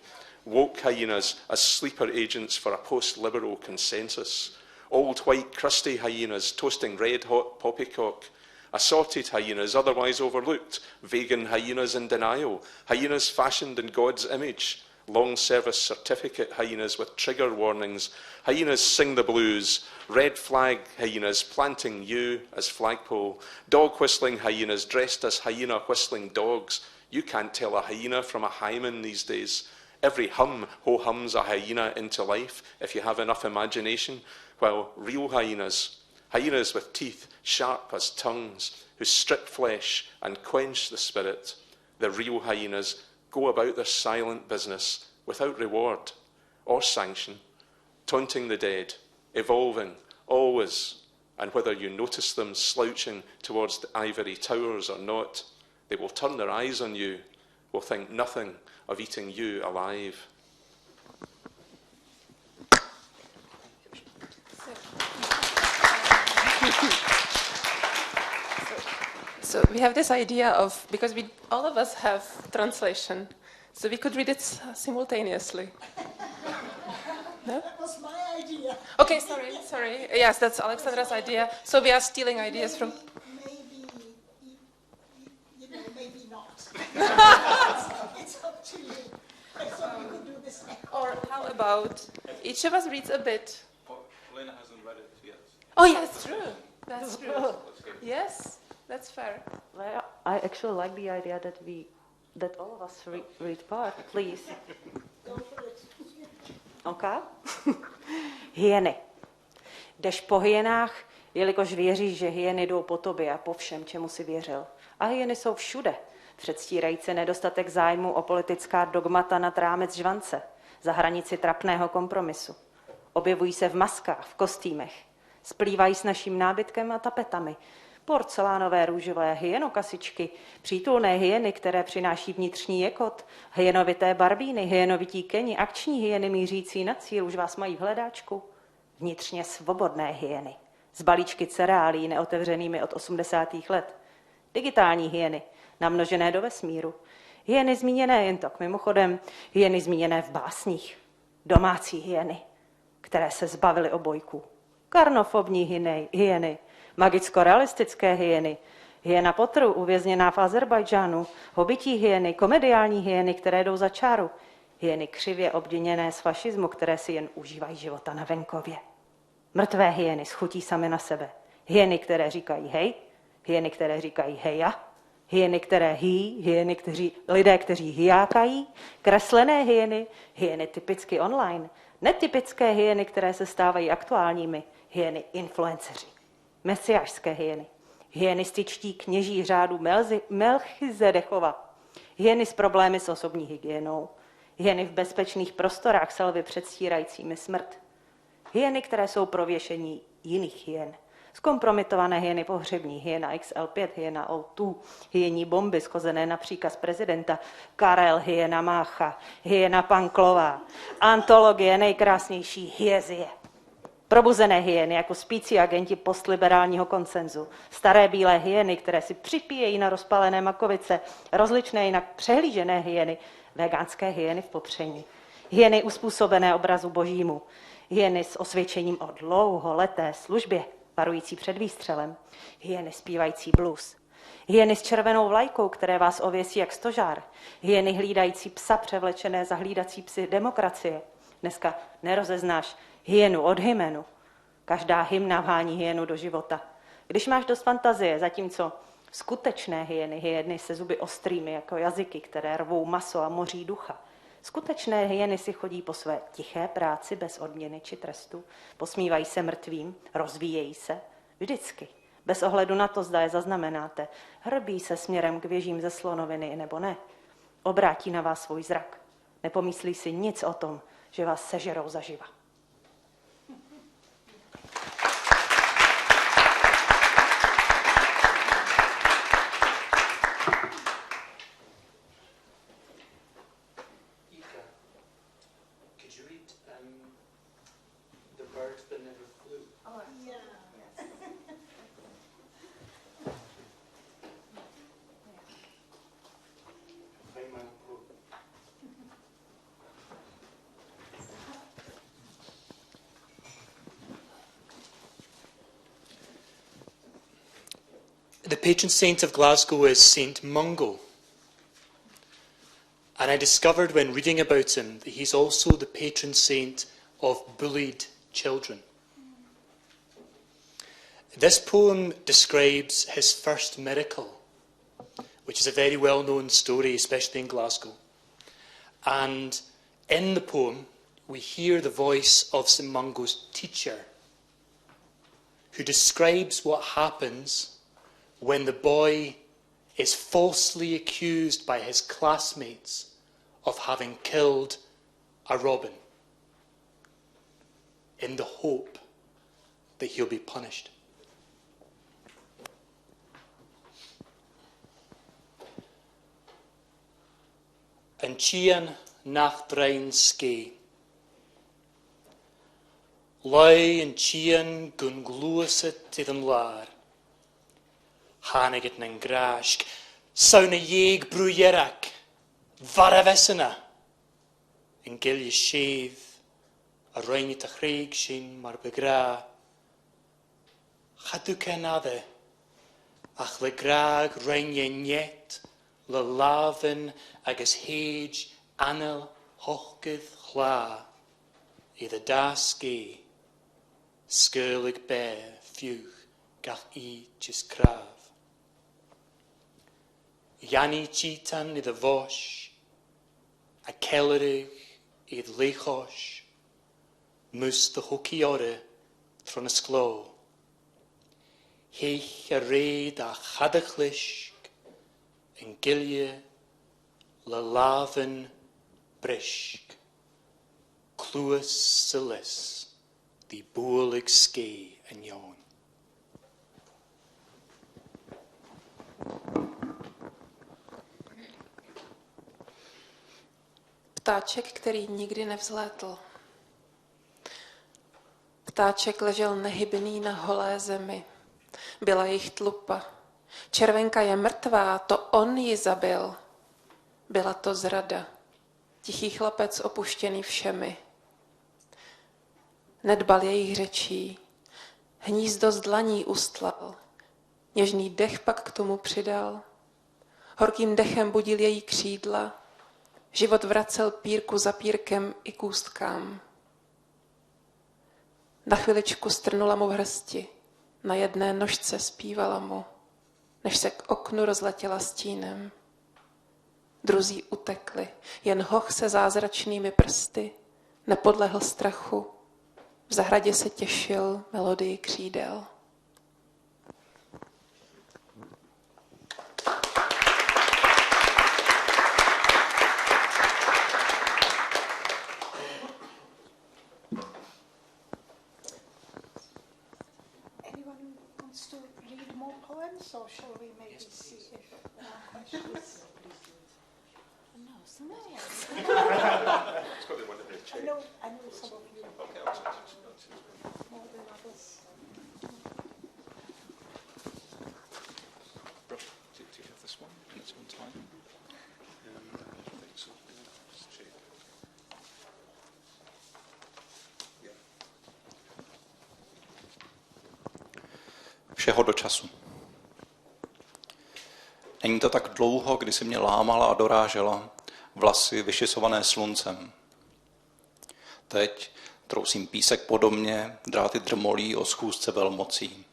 Speaker 1: woke hyenas as sleeper agents for a post-liberal consensus, old white crusty hyenas toasting red-hot poppycock, assorted hyenas otherwise overlooked, vegan hyenas in denial, hyenas fashioned in God's image, long service certificate hyenas with trigger warnings, hyenas sing the blues, red flag hyenas planting you as flagpole, dog whistling hyenas dressed as hyena whistling dogs. You can't tell a hyena from a hymen these days. Every hum ho-hums a hyena into life if you have enough imagination, while real hyenas, hyenas with teeth sharp as tongues, who strip flesh and quench the spirit, the real hyenas go about their silent business without reward or sanction, taunting the dead, evolving, always, and whether you notice them slouching towards the ivory towers or not, they will turn their eyes on you will think nothing of eating you alive.
Speaker 2: So we have this idea of, because all of us have translation, so we could read it simultaneously. No?
Speaker 7: That was my idea.
Speaker 2: Okay, sorry. Yes, that's Alexandra's idea. So we are stealing ideas from...
Speaker 7: Maybe, maybe not. It's up to you. I thought we could do this next.
Speaker 2: Or how about each of us reads a bit?
Speaker 4: Lena hasn't read it yet.
Speaker 2: Oh, yeah, that's true. That's true. Yes, that's fair.
Speaker 5: Well, I actually like the idea that all of us read part, please.
Speaker 7: Go for it.
Speaker 5: Okay? Hyeny. Jdeš po hyenách, jelikož věříš, že hyeny jdou po tobě a po všem, čemu si věřil. A hyeny jsou všude, předstírající nedostatek zájmu o politická dogmata nad rámec žvance, za hranici trapného kompromisu. Objevují se v maskách, v kostýmech. Splývají s naším nábytkem a tapetami. Porcelánové růžové hyenokasičky, přítulné hyeny, které přináší vnitřní jekot, hyenovité barbíny, hyenovití keni, akční hyeny mířící na cíl, už vás mají v hledáčku. Vnitřně svobodné hyeny, z balíčky cereálí neotevřenými od 80. let. Digitální hyeny, namnožené do vesmíru. Hyeny zmíněné jen tak mimochodem, hyeny zmíněné v básních. Domácí hyeny, které se zbavily obojků. Karnofobní hyeny, magicko-realistické hyeny, hyena Potru, uvězněná v Azerbajdžánu, hobití hyeny, komediální hyeny, které jdou za čáru, hyeny křivě obděněné z fašismu, které si jen užívají života na venkově. Mrtvé hyeny schutí sami na sebe. Hyeny, které říkají hej, hyeny, které říkají heja, hyeny, které hyeny, lidé, kteří hyjákají, kreslené hyeny, hyeny typicky online, netypické hyeny, které se stávají aktuálními, hyeny influenceři, mesiášské hyeny, hyenističtí kněží řádu Melchizedechova, hyeny s problémy s osobní hygienou, hyeny v bezpečných prostorách selvy předstírajícími smrt, hyeny, které jsou pro věšení jiných hyen, zkompromitované hyeny pohřební, hyena XL5, hyena O2, hyení bomby schozené na příkaz prezidenta, Karel, hyena Mácha, hyena Panklová, antologie nejkrásnější hyezie. Probuzené hyeny jako spící agenti postliberálního konsenzu, staré bílé hyeny, které si připíjejí na rozpalené makovice, rozličné jinak přehlížené hyeny, vegánské hyeny v popření, hyeny uspůsobené obrazu božímu, hyeny s osvědčením o dlouholeté službě, varující před výstřelem, hyeny zpívající blues, hyeny s červenou vlajkou, které vás ověsí jak stožár, hyeny hlídající psa převlečené za hlídací psy demokracie. Dneska nerozeznáš hyenu od hymenu. Každá hymna vhání hyenu do života. Když máš dost fantazie, zatímco skutečné hyeny se zuby ostrými jako jazyky, které rvou maso a moří ducha, skutečné hyeny si chodí po své tiché práci bez odměny či trestu, posmívají se mrtvým, rozvíjejí se, vždycky, bez ohledu na to, zda je zaznamenáte, hrbí se směrem k věžím ze slonoviny nebo ne, obrátí na vás svůj zrak, nepomyslí si nic o tom, že vás sežerou zaživa.
Speaker 6: The patron saint of Glasgow is Saint Mungo. And I discovered when reading about him that he's also the patron saint of bullied children. This poem describes his first miracle, which is a very well-known story, especially in Glasgow. And in the poem, we hear the voice of St Mungo's teacher, who describes what happens when the boy is falsely accused by his classmates of having killed a robin, in the hope that he'll be punished. An tían nach drain ske. Lai an tían gun glúasit idd an lár. Hanigit na'n grasg. Sawn y ieg brwyerac. Farafesana. Yn gilio sef. A rhaenit a chreig sy'n mar begra. Chadw cenadde. Ach le graag rhaenio niet. Le lafen agos heij anel hochgydd chla. Idd y das ge. Sgyrlig bear fiwch gach I jys craf. Yanni Chitan idd y fosh, a Kellerig idd leichosh, mus dy hoci ore tron y sglo. Heich a reid a chadach lishg, yn gilie le lafen brishg, clwys sylus, di bwlig ske yn iawn.
Speaker 2: Ptáček, který nikdy nevzlétl. Ptáček ležel nehybný na holé zemi. Byla jich tlupa. Červenka je mrtvá, to on ji zabil. Byla to zrada. Tichý chlapec opuštěný všemi. Nedbal jejich řečí. Hnízdo z dlaní ustlal. Něžný dech pak k tomu přidal. Horkým dechem budil její křídla. Život vracel pírku za pírkem I kůstkám. Na chviličku strnula mu v hrsti. Na jedné nožce zpívala mu, než se k oknu rozletěla stínem. Druzí utekli, jen hoch se zázračnými prsty nepodlehl strachu. V zahradě se těšil melodii křídel.
Speaker 7: Or shall we maybe see if there are questions? No, some of you.
Speaker 1: It's got the one that they check.
Speaker 7: I know some of you
Speaker 1: Okay, I'll check.
Speaker 7: more than others.
Speaker 4: Do you have this one? It's on time.
Speaker 1: I think so. Just check. Yeah.
Speaker 4: Všeho do času. Není to tak dlouho, kdy si mě lámala a dorážela, vlasy vyšisované sluncem. Teď trousím písek po domě, dráty drmolí o schůzce velmocí.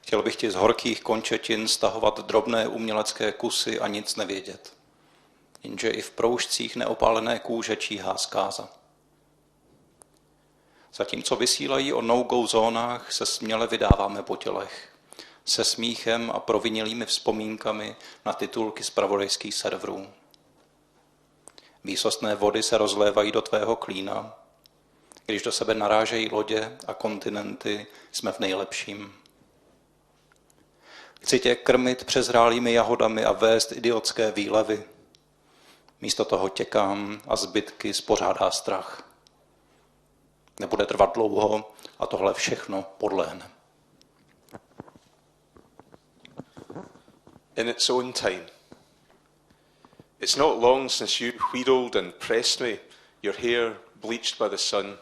Speaker 4: Chtěl bych ti z horkých končetin stahovat drobné umělecké kusy a nic nevědět. Jenže i v proužcích neopálené kůže číhá zkáza. Zatímco vysílají o no-go zónách, se směle vydáváme po tělech. Se smíchem a provinilými vzpomínkami na titulky zpravodajských serverů. Výsostné vody se rozlévají do tvého klína. Když do sebe narážejí lodě a kontinenty, jsme v nejlepším. Chci tě krmit přezrálými jahodami a vést idiotské výlevy. Místo toho těkám a zbytky spořádá strach. Nebude trvat dlouho a tohle všechno podlehne.
Speaker 1: In its own time. It's not long since you wheedled and pressed me, your hair bleached by the sun.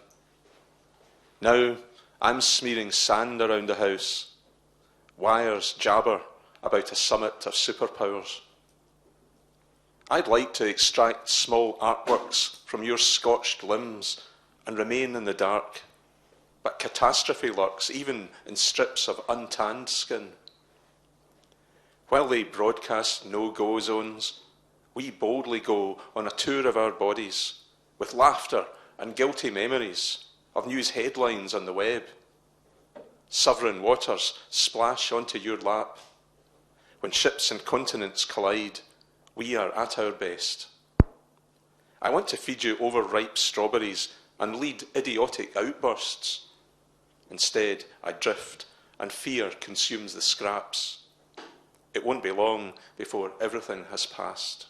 Speaker 1: Now I'm smearing sand around the house. Wires jabber about a summit of superpowers. I'd like to extract small artworks from your scorched limbs and remain in the dark, but catastrophe lurks even in strips of untanned skin. While they broadcast no-go zones, we boldly go on a tour of our bodies, with laughter and guilty memories of news headlines on the web. Sovereign waters splash onto your lap. When ships and continents collide, we are at our best. I want to feed you overripe strawberries and lead idiotic outbursts. Instead, I drift, and fear consumes the scraps. It won't be long before everything has passed.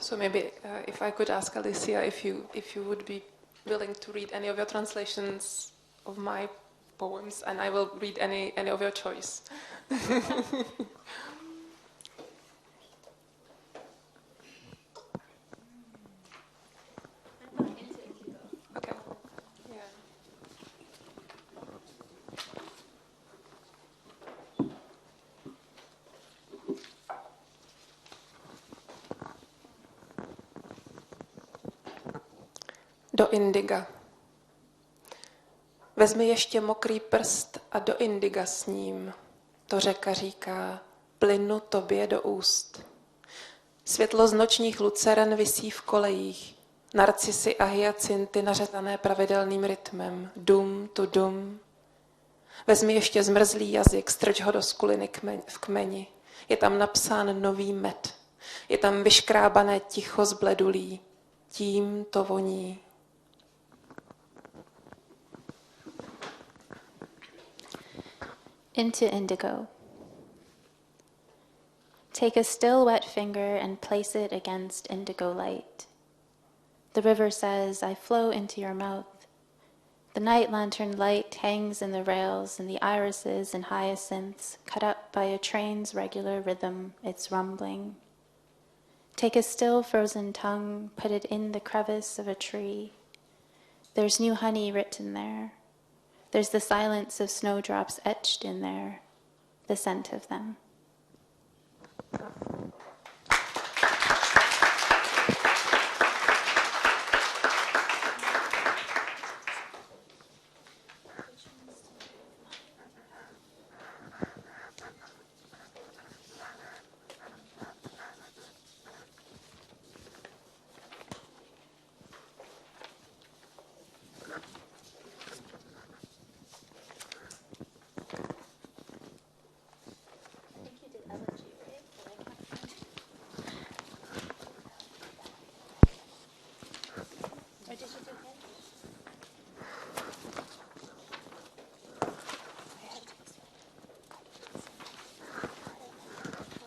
Speaker 2: So maybe if I could ask Alicia if you would be willing to read any of your translations of my poems, and I will read any of your choice. Okay. Yeah. Do indiga. Vezmi ještě mokrý prst a do indiga s ním. To řeka říká, plynu tobě do úst. Světlo z nočních luceren visí v kolejích. Narcisy a hyacinty nařezané pravidelným rytmem. Dum tu dum. Vezmi ještě zmrzlý jazyk, strč ho do skuliny v kmeni. Je tam napsán nový med. Je tam vyškrábané ticho z bledulí. Tím to voní.
Speaker 3: Into indigo. Take a still wet finger and place it against indigo light. The river says, I flow into your mouth. The night lantern light hangs in the rails, and the irises and hyacinths, cut up by a train's regular rhythm, its rumbling. Take a still frozen tongue, put it in the crevice of a tree. There's new honey written there. There's the silence of snowdrops etched in there, the scent of them.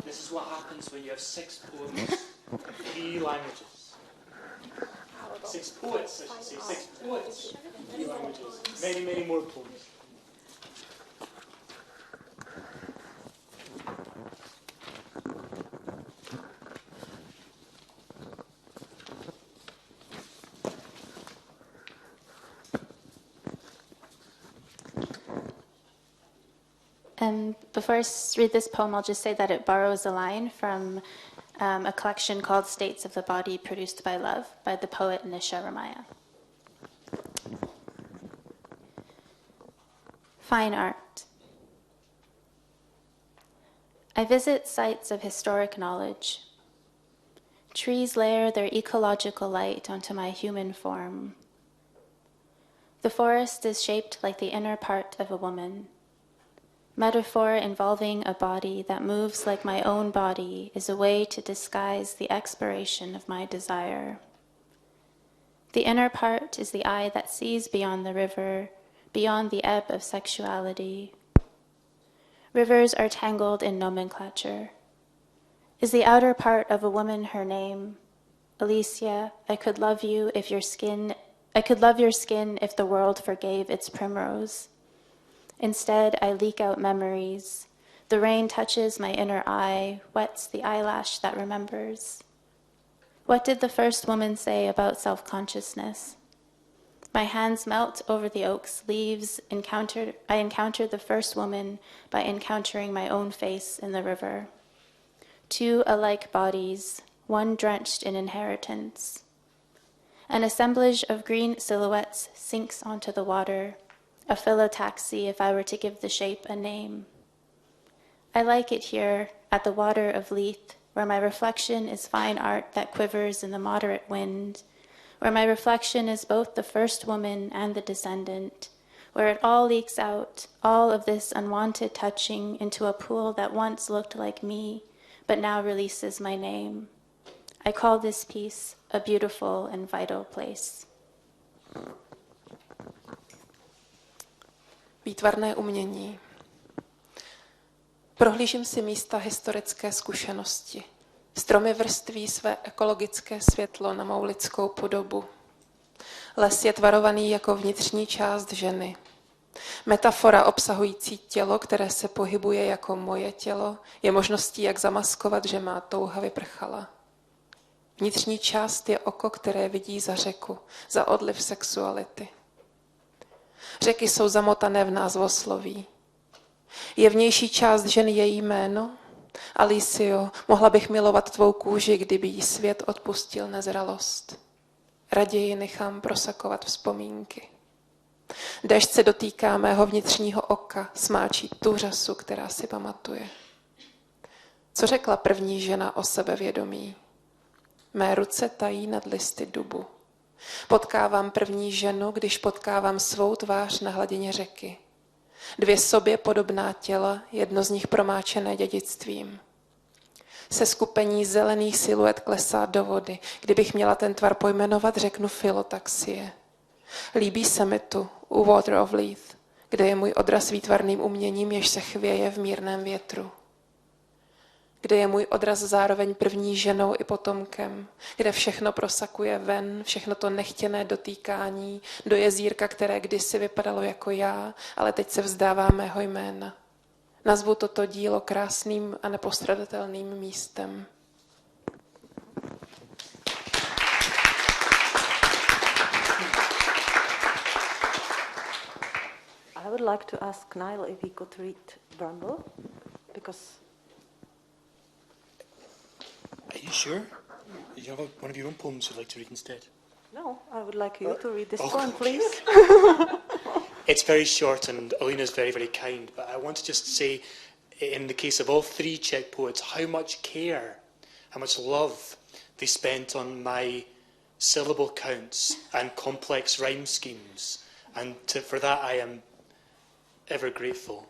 Speaker 6: This is what happens when you have 6 poems in 3 languages. 6 poets, I should say. 6 poets in 3 languages. Many, many more poems.
Speaker 3: Before I read this poem, I'll just say that it borrows a line from a collection called States of the Body Produced by Love by the poet Nisha Ramaya. Fine art. I visit sites of historic knowledge. Trees layer their ecological light onto my human form. The forest is shaped like the inner part of a woman. Metaphor involving a body that moves like my own body is a way to disguise the expiration of my desire. The inner part is the eye that sees beyond the river, beyond the ebb of sexuality. Rivers are tangled in nomenclature. Is the outer part of a woman her name? Alicia, I could love you if your skin, I could love your skin if the world forgave its primrose. Instead, I leak out memories. The rain touches my inner eye, wets the eyelash that remembers. What did the first woman say about self-consciousness? My hands melt over the oak's leaves. I encountered the first woman by encountering my own face in the river. 2 alike bodies, one drenched in inheritance. An assemblage of green silhouettes sinks onto the water. A philotaxy if I were to give the shape a name. I like it here at the water of Leith, where my reflection is fine art that quivers in the moderate wind, where my reflection is both the first woman and the descendant, where it all leaks out, all of this unwanted touching into a pool that once looked like me, but now releases my name. I call this piece a beautiful and vital place.
Speaker 2: Výtvarné umění. Prohlížím si místa historické zkušenosti. Stromy vrství své ekologické světlo na mou lidskou podobu. Les je tvarovaný jako vnitřní část ženy. Metafora obsahující tělo, které se pohybuje jako moje tělo, je možností, jak zamaskovat, že má touha vyprchala. Vnitřní část je oko, které vidí za řeku, za odliv sexuality. Řeky jsou zamotané v názvosloví. Je vnější část ženy její jméno? Alicio, mohla bych milovat tvou kůži, kdyby jí svět odpustil nezralost. Raději nechám prosakovat vzpomínky. Déšť se dotýká mého vnitřního oka, smáčí tu řasu, která si pamatuje. Co řekla první žena o sebevědomí? Mé ruce tají nad listy dubu. Potkávám první ženu, když potkávám svou tvář na hladině řeky. Dvě sobě podobná těla, jedno z nich promáčené dědictvím. Seskupení zelených siluet klesá do vody. Kdybych měla ten tvar pojmenovat, řeknu filotaxie. Líbí se mi tu, u Water of Leith, kde je můj odraz výtvarným uměním, jež se chvěje v mírném větru. Kde je můj odraz zároveň první ženou i potomkem, kde všechno prosakuje ven, všechno to nechtěné dotýkání do jezírka, které kdysi vypadalo jako já, ale teď se vzdává mého jména. Nazvu toto dílo krásným a nepostradatelným místem.
Speaker 5: I would like to ask Niall if he could read Bramble, because...
Speaker 6: Are you sure? You have one of your own poems you'd like to read instead?
Speaker 5: No, I would like you to read this
Speaker 6: Oh,
Speaker 5: poem,
Speaker 6: okay.
Speaker 5: please.
Speaker 6: It's very short and Alina's very, very kind, but I want to just say, in the case of all three Czech poets, how much care, how much love they spent on my syllable counts and complex rhyme schemes. And for that I am ever grateful.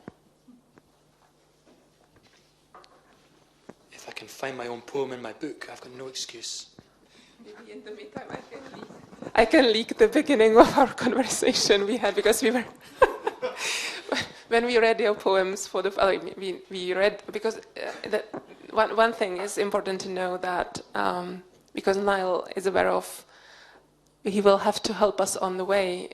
Speaker 6: If I can find my own poem in my book, I've got no excuse.
Speaker 2: Maybe in the meantime I can leak the beginning of our conversation we had, because we were when we read your poems for the we read, because one thing is important to know, that because Niall is aware of, he will have to help us on the way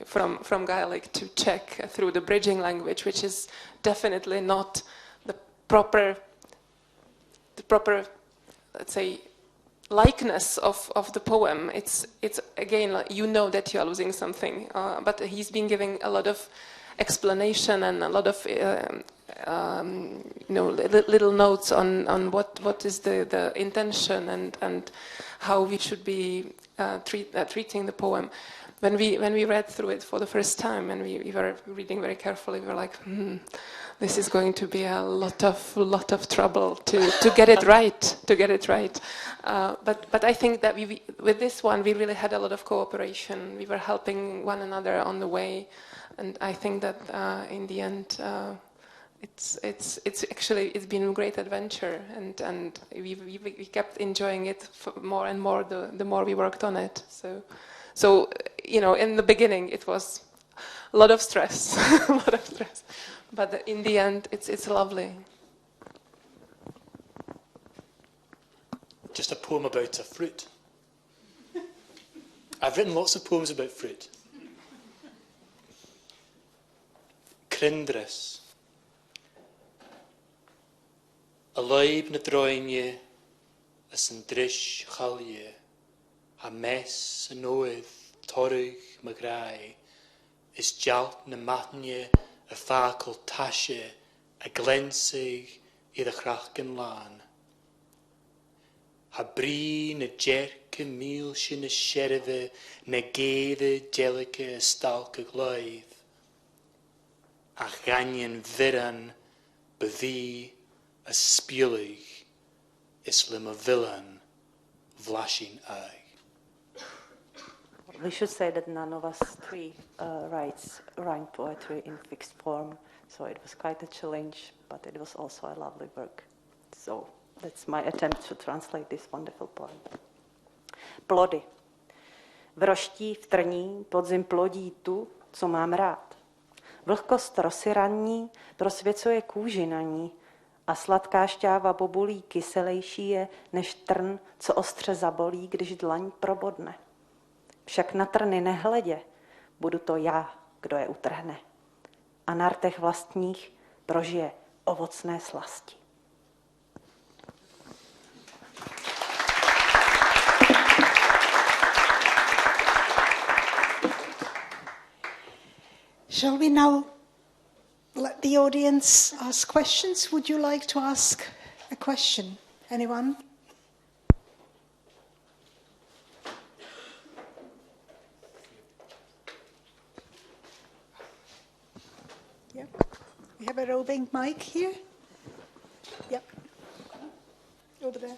Speaker 2: from Gaelic to Czech through the bridging language, which is definitely not the proper, let's say, likeness of the poem. It's again, like, you know that you are losing something, but he's been giving a lot of explanation and a lot of little notes on what is the intention and how we should be treating the poem. When we read through it for the first time and we were reading very carefully, we were like, this is going to be a lot of trouble to get it right. But I think that with this one we really had a lot of cooperation. We were helping one another on the way, and I think that in the end it's been a great adventure, and we kept enjoying it more and more the more we worked on it. So in the beginning it was a lot of stress, but in the end it's lovely.
Speaker 6: Just a poem about a fruit. I've written lots of poems about fruit. Crindris. A leib na droinje as an drish chalje. A mes an oedd torug magrai. Is jalt na matnje a fakel tasje a glensig I the chrachgan lan. Ha brí na jerke míl sin na sherve na géide jelike a stalke gloiv. A ganyan viran beví a spielig is lim a villain vlashin eye.
Speaker 5: We should say that none of us three writes rhyme poetry in fixed form, so it was quite a challenge, but it was also a lovely work. So that's my attempt to translate this wonderful poem. Plody.
Speaker 8: Vroští v trní, podzim plodí tu, co mám rád. Vlhkost rosy ranní prosvěcuje kůži na ní a sladká šťáva bobulí kyselejší je než trn, co ostře zabolí, když dlaň probodne. Však na trny nehledě, budu to já, kdo je utrhne. A na rtech vlastních prožije ovocné slasti.
Speaker 7: Shall we now let the audience ask questions? Would you like to ask a question? Anyone? Yeah. We have a roving mic here. Yep. Over there.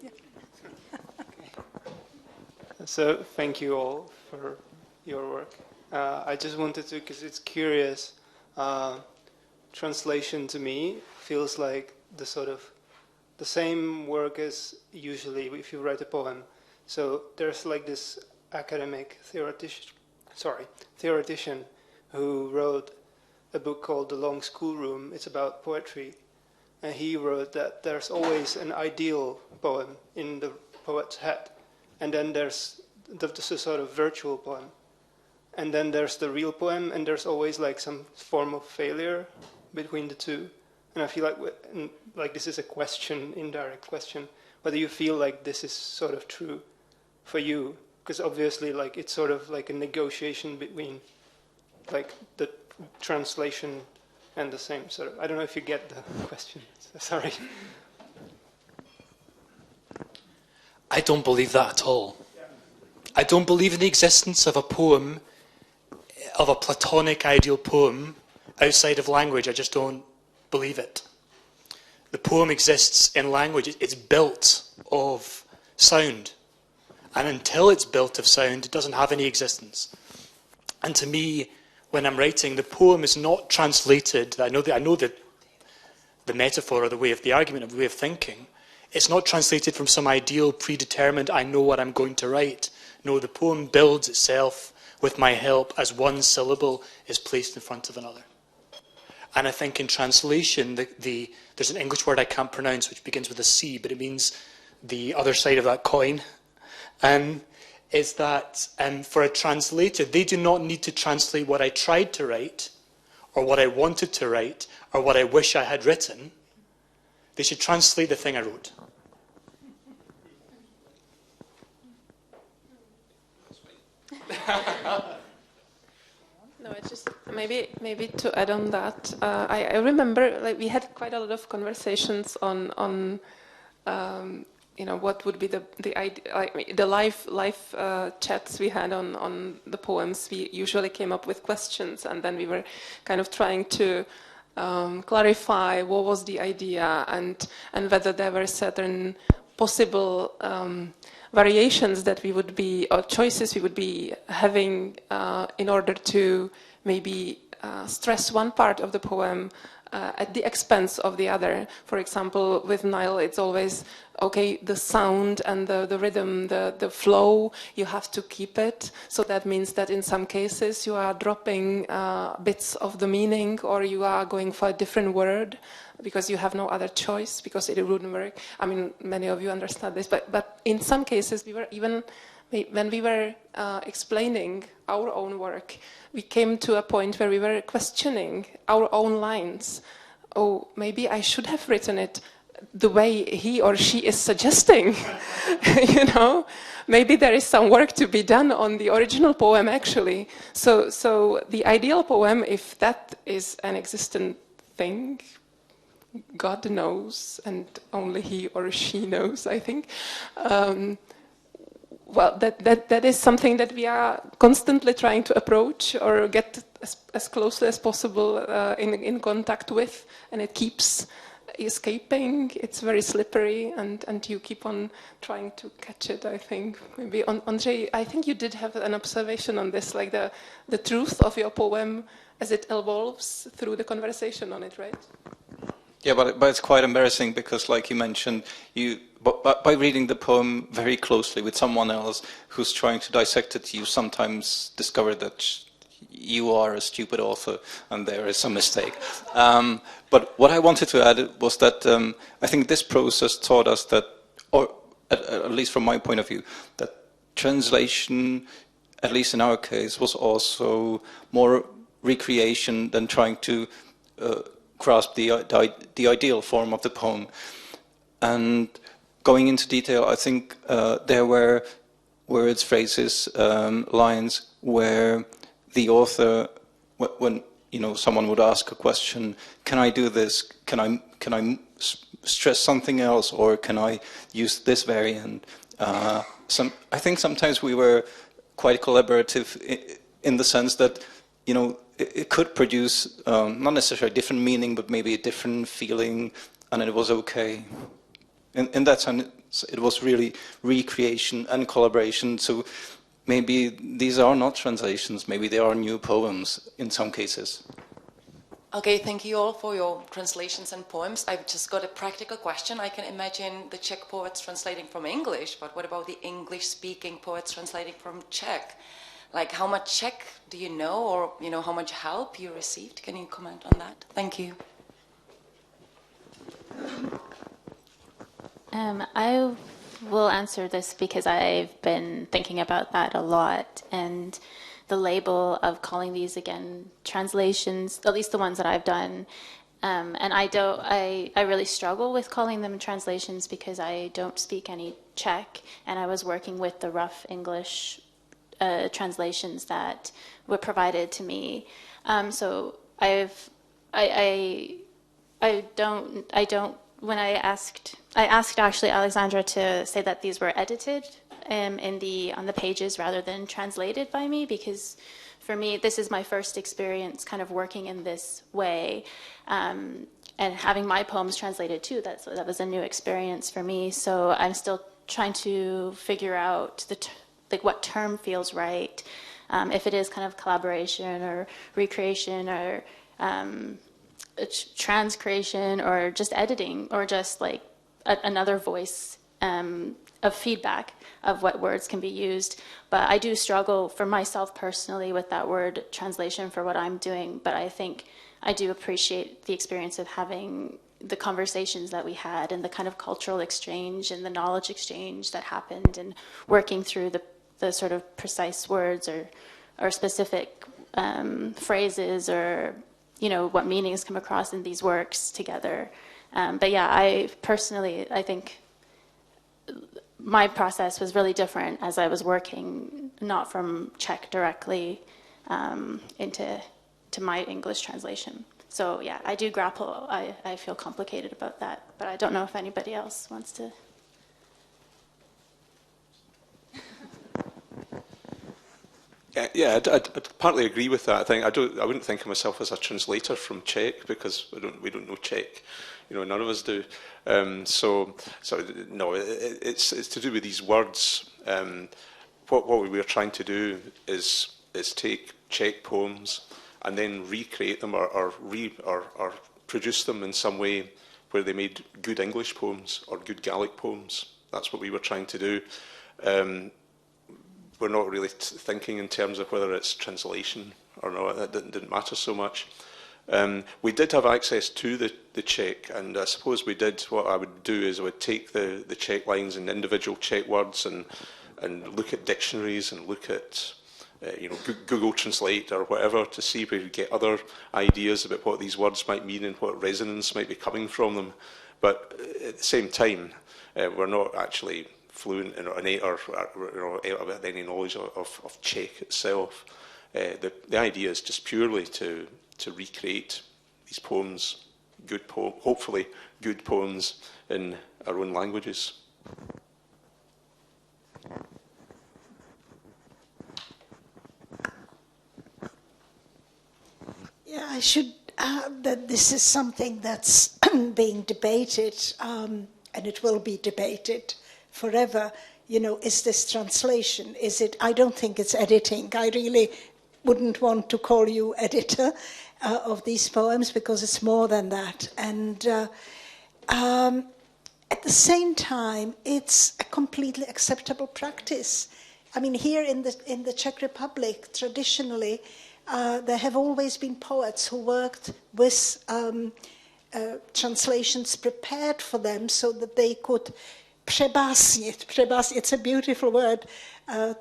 Speaker 7: Yeah.
Speaker 9: So thank you all for your work. I just wanted to, because it's curious, translation to me feels like the same work as usually if you write a poem. So there's like this academic theoretician who wrote a book called The Long Schoolroom. It's about poetry. And he wrote that there's always an ideal poem in the poet's head. And then there's a sort of virtual poem. And then there's the real poem, and there's always like some form of failure between the two. And I feel like this is a question, indirect question, whether you feel like this is sort of true for you, because obviously like it's sort of like a negotiation between like the translation and the same sort of. I don't know if you get the question. Sorry.
Speaker 6: I don't believe that at all. I don't believe in the existence of a poem, of a Platonic ideal poem outside of language. I just don't believe it. The poem exists in language. It's built of sound. And until it's built of sound, it doesn't have any existence. And to me, when I'm writing, the poem is not translated. I know the metaphor or the way of the argument, or the way of thinking. It's not translated from some ideal predetermined, I know what I'm going to write. No, the poem builds itself with my help as one syllable is placed in front of another. And I think in translation, there's an English word I can't pronounce which begins with a C, but it means the other side of that coin. Is that for a translator, they do not need to translate what I tried to write, or what I wanted to write, or what I wish I had written. They should translate the thing I wrote.
Speaker 2: No, it's just maybe to add on that. I remember like we had quite a lot of conversations on what would be the idea, like the live chats we had on the poems. We usually came up with questions, and then we were kind of trying to clarify what was the idea and whether there were certain possible variations that we would be, or choices we would be having in order to maybe stress one part of the poem at the expense of the other. For example, with Nile, it's always, okay, the sound and the rhythm, the flow, you have to keep it. So that means that in some cases you are dropping bits of the meaning, or you are going for a different word because you have no other choice, because it wouldn't work. I mean, many of you understand this, but in some cases we were even, when we were explaining our own work, we came to a point where we were questioning our own lines. Oh, maybe I should have written it the way he or she is suggesting. Maybe there is some work to be done on the original poem actually. So the ideal poem, if that is an existent thing, God knows, and only he or she knows, I think. Well, that is something that we are constantly trying to approach or get as closely as possible in contact with, and it keeps escaping. It's very slippery, and you keep on trying to catch it, I think. Maybe, Andrzej, I think you did have an observation on this, like the truth of your poem as it evolves through the conversation on it, right?
Speaker 4: Yeah, but it's quite embarrassing because, like you mentioned, you by reading the poem very closely with someone else who's trying to dissect it, you sometimes discover that you are a stupid author and there is some mistake. But what I wanted to add was that I think this process taught us that, or at least from my point of view, that translation, at least in our case, was also more recreation than trying to grasp the ideal form of the poem. And going into detail, I think there were words, phrases, lines where the author, when someone would ask a question, can I do this? Can I stress something else, or can I use this variant? I think sometimes we were quite collaborative in the sense that it could produce not necessarily a different meaning, but maybe a different feeling, and it was okay. In that sense, it was really recreation and collaboration. So maybe these are not translations, maybe they are new poems in some cases.
Speaker 10: Okay, thank you all for your translations and poems. I've just got a practical question. I can imagine the Czech poets translating from English, but what about the English-speaking poets translating from Czech? Like, how much Czech do you know, or how much help you received? Can you comment on that? Thank you.
Speaker 3: I will answer this because I've been thinking about that a lot, and the label of calling these again translations, at least the ones that I've done, and I really struggle with calling them translations because I don't speak any Czech, and I was working with the rough English translations that were provided to me. So I don't. When I asked actually Alexandra to say that these were edited on the pages rather than translated by me, because for me this is my first experience kind of working in this way, and having my poems translated too. That was a new experience for me. So I'm still trying to figure out what term feels right, if it is kind of collaboration or recreation or transcreation or just editing or just like another voice of feedback of what words can be used. But I do struggle for myself personally with that word translation for what I'm doing, but I think I do appreciate the experience of having the conversations that we had and the kind of cultural exchange and the knowledge exchange that happened, and working through the sort of precise words or specific phrases or what meanings come across in these works together. But yeah, I think my process was really different as I was working not from Czech directly into my English translation. So yeah, I do grapple. I feel complicated about that, but I don't know if anybody else wants to.
Speaker 1: Yeah, I'd partly agree with that. I wouldn't think of myself as a translator from Czech because we don't know Czech. None of us do. So no, it's to do with these words. What we were trying to do is take Czech poems and then recreate them or produce them in some way where they made good English poems or good Gaelic poems. That's what we were trying to do. We're not really thinking in terms of whether it's translation or not. That didn't matter so much. We did have access to the Czech, and I suppose we did. What I would do is I would take the Czech lines and individual Czech words and look at dictionaries and look at Google Translate or whatever to see if we could get other ideas about what these words might mean and what resonance might be coming from them. But at the same time, we're not actually fluent or have any knowledge of Czech itself. The idea is just purely to recreate these poems, hopefully good poems in our own languages.
Speaker 7: Yeah, I should add that this is something that's being debated, and it will be debated forever. Is this translation? Is it? I don't think it's editing. I really wouldn't want to call you editor of these poems because it's more than that. And at the same time, it's a completely acceptable practice. I mean, here in the Czech Republic, traditionally, there have always been poets who worked with translations prepared for them so that they could přebásnit. It's a beautiful word,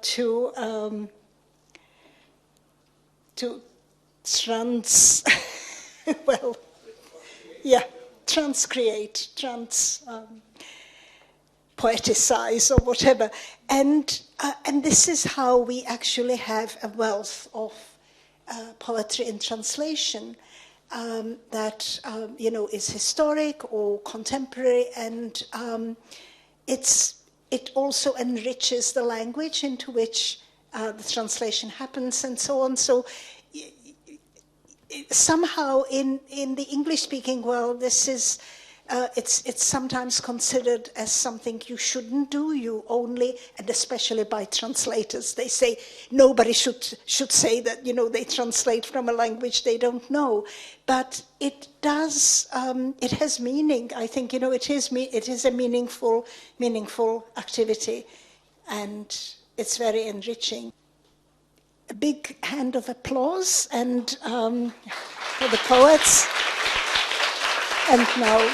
Speaker 7: to transcreate, poeticize or whatever. And this is how we actually have a wealth of poetry in translation that is historic or contemporary, and it also enriches the language into which the translation happens and so on. So somehow in the English-speaking world, this is it's sometimes considered as something you shouldn't do. You only, and especially by translators, they say nobody should say that they translate from a language they don't know. But it does. It has meaning. I think it is a meaningful activity, and it's very enriching. A big hand of applause and for the poets. And now.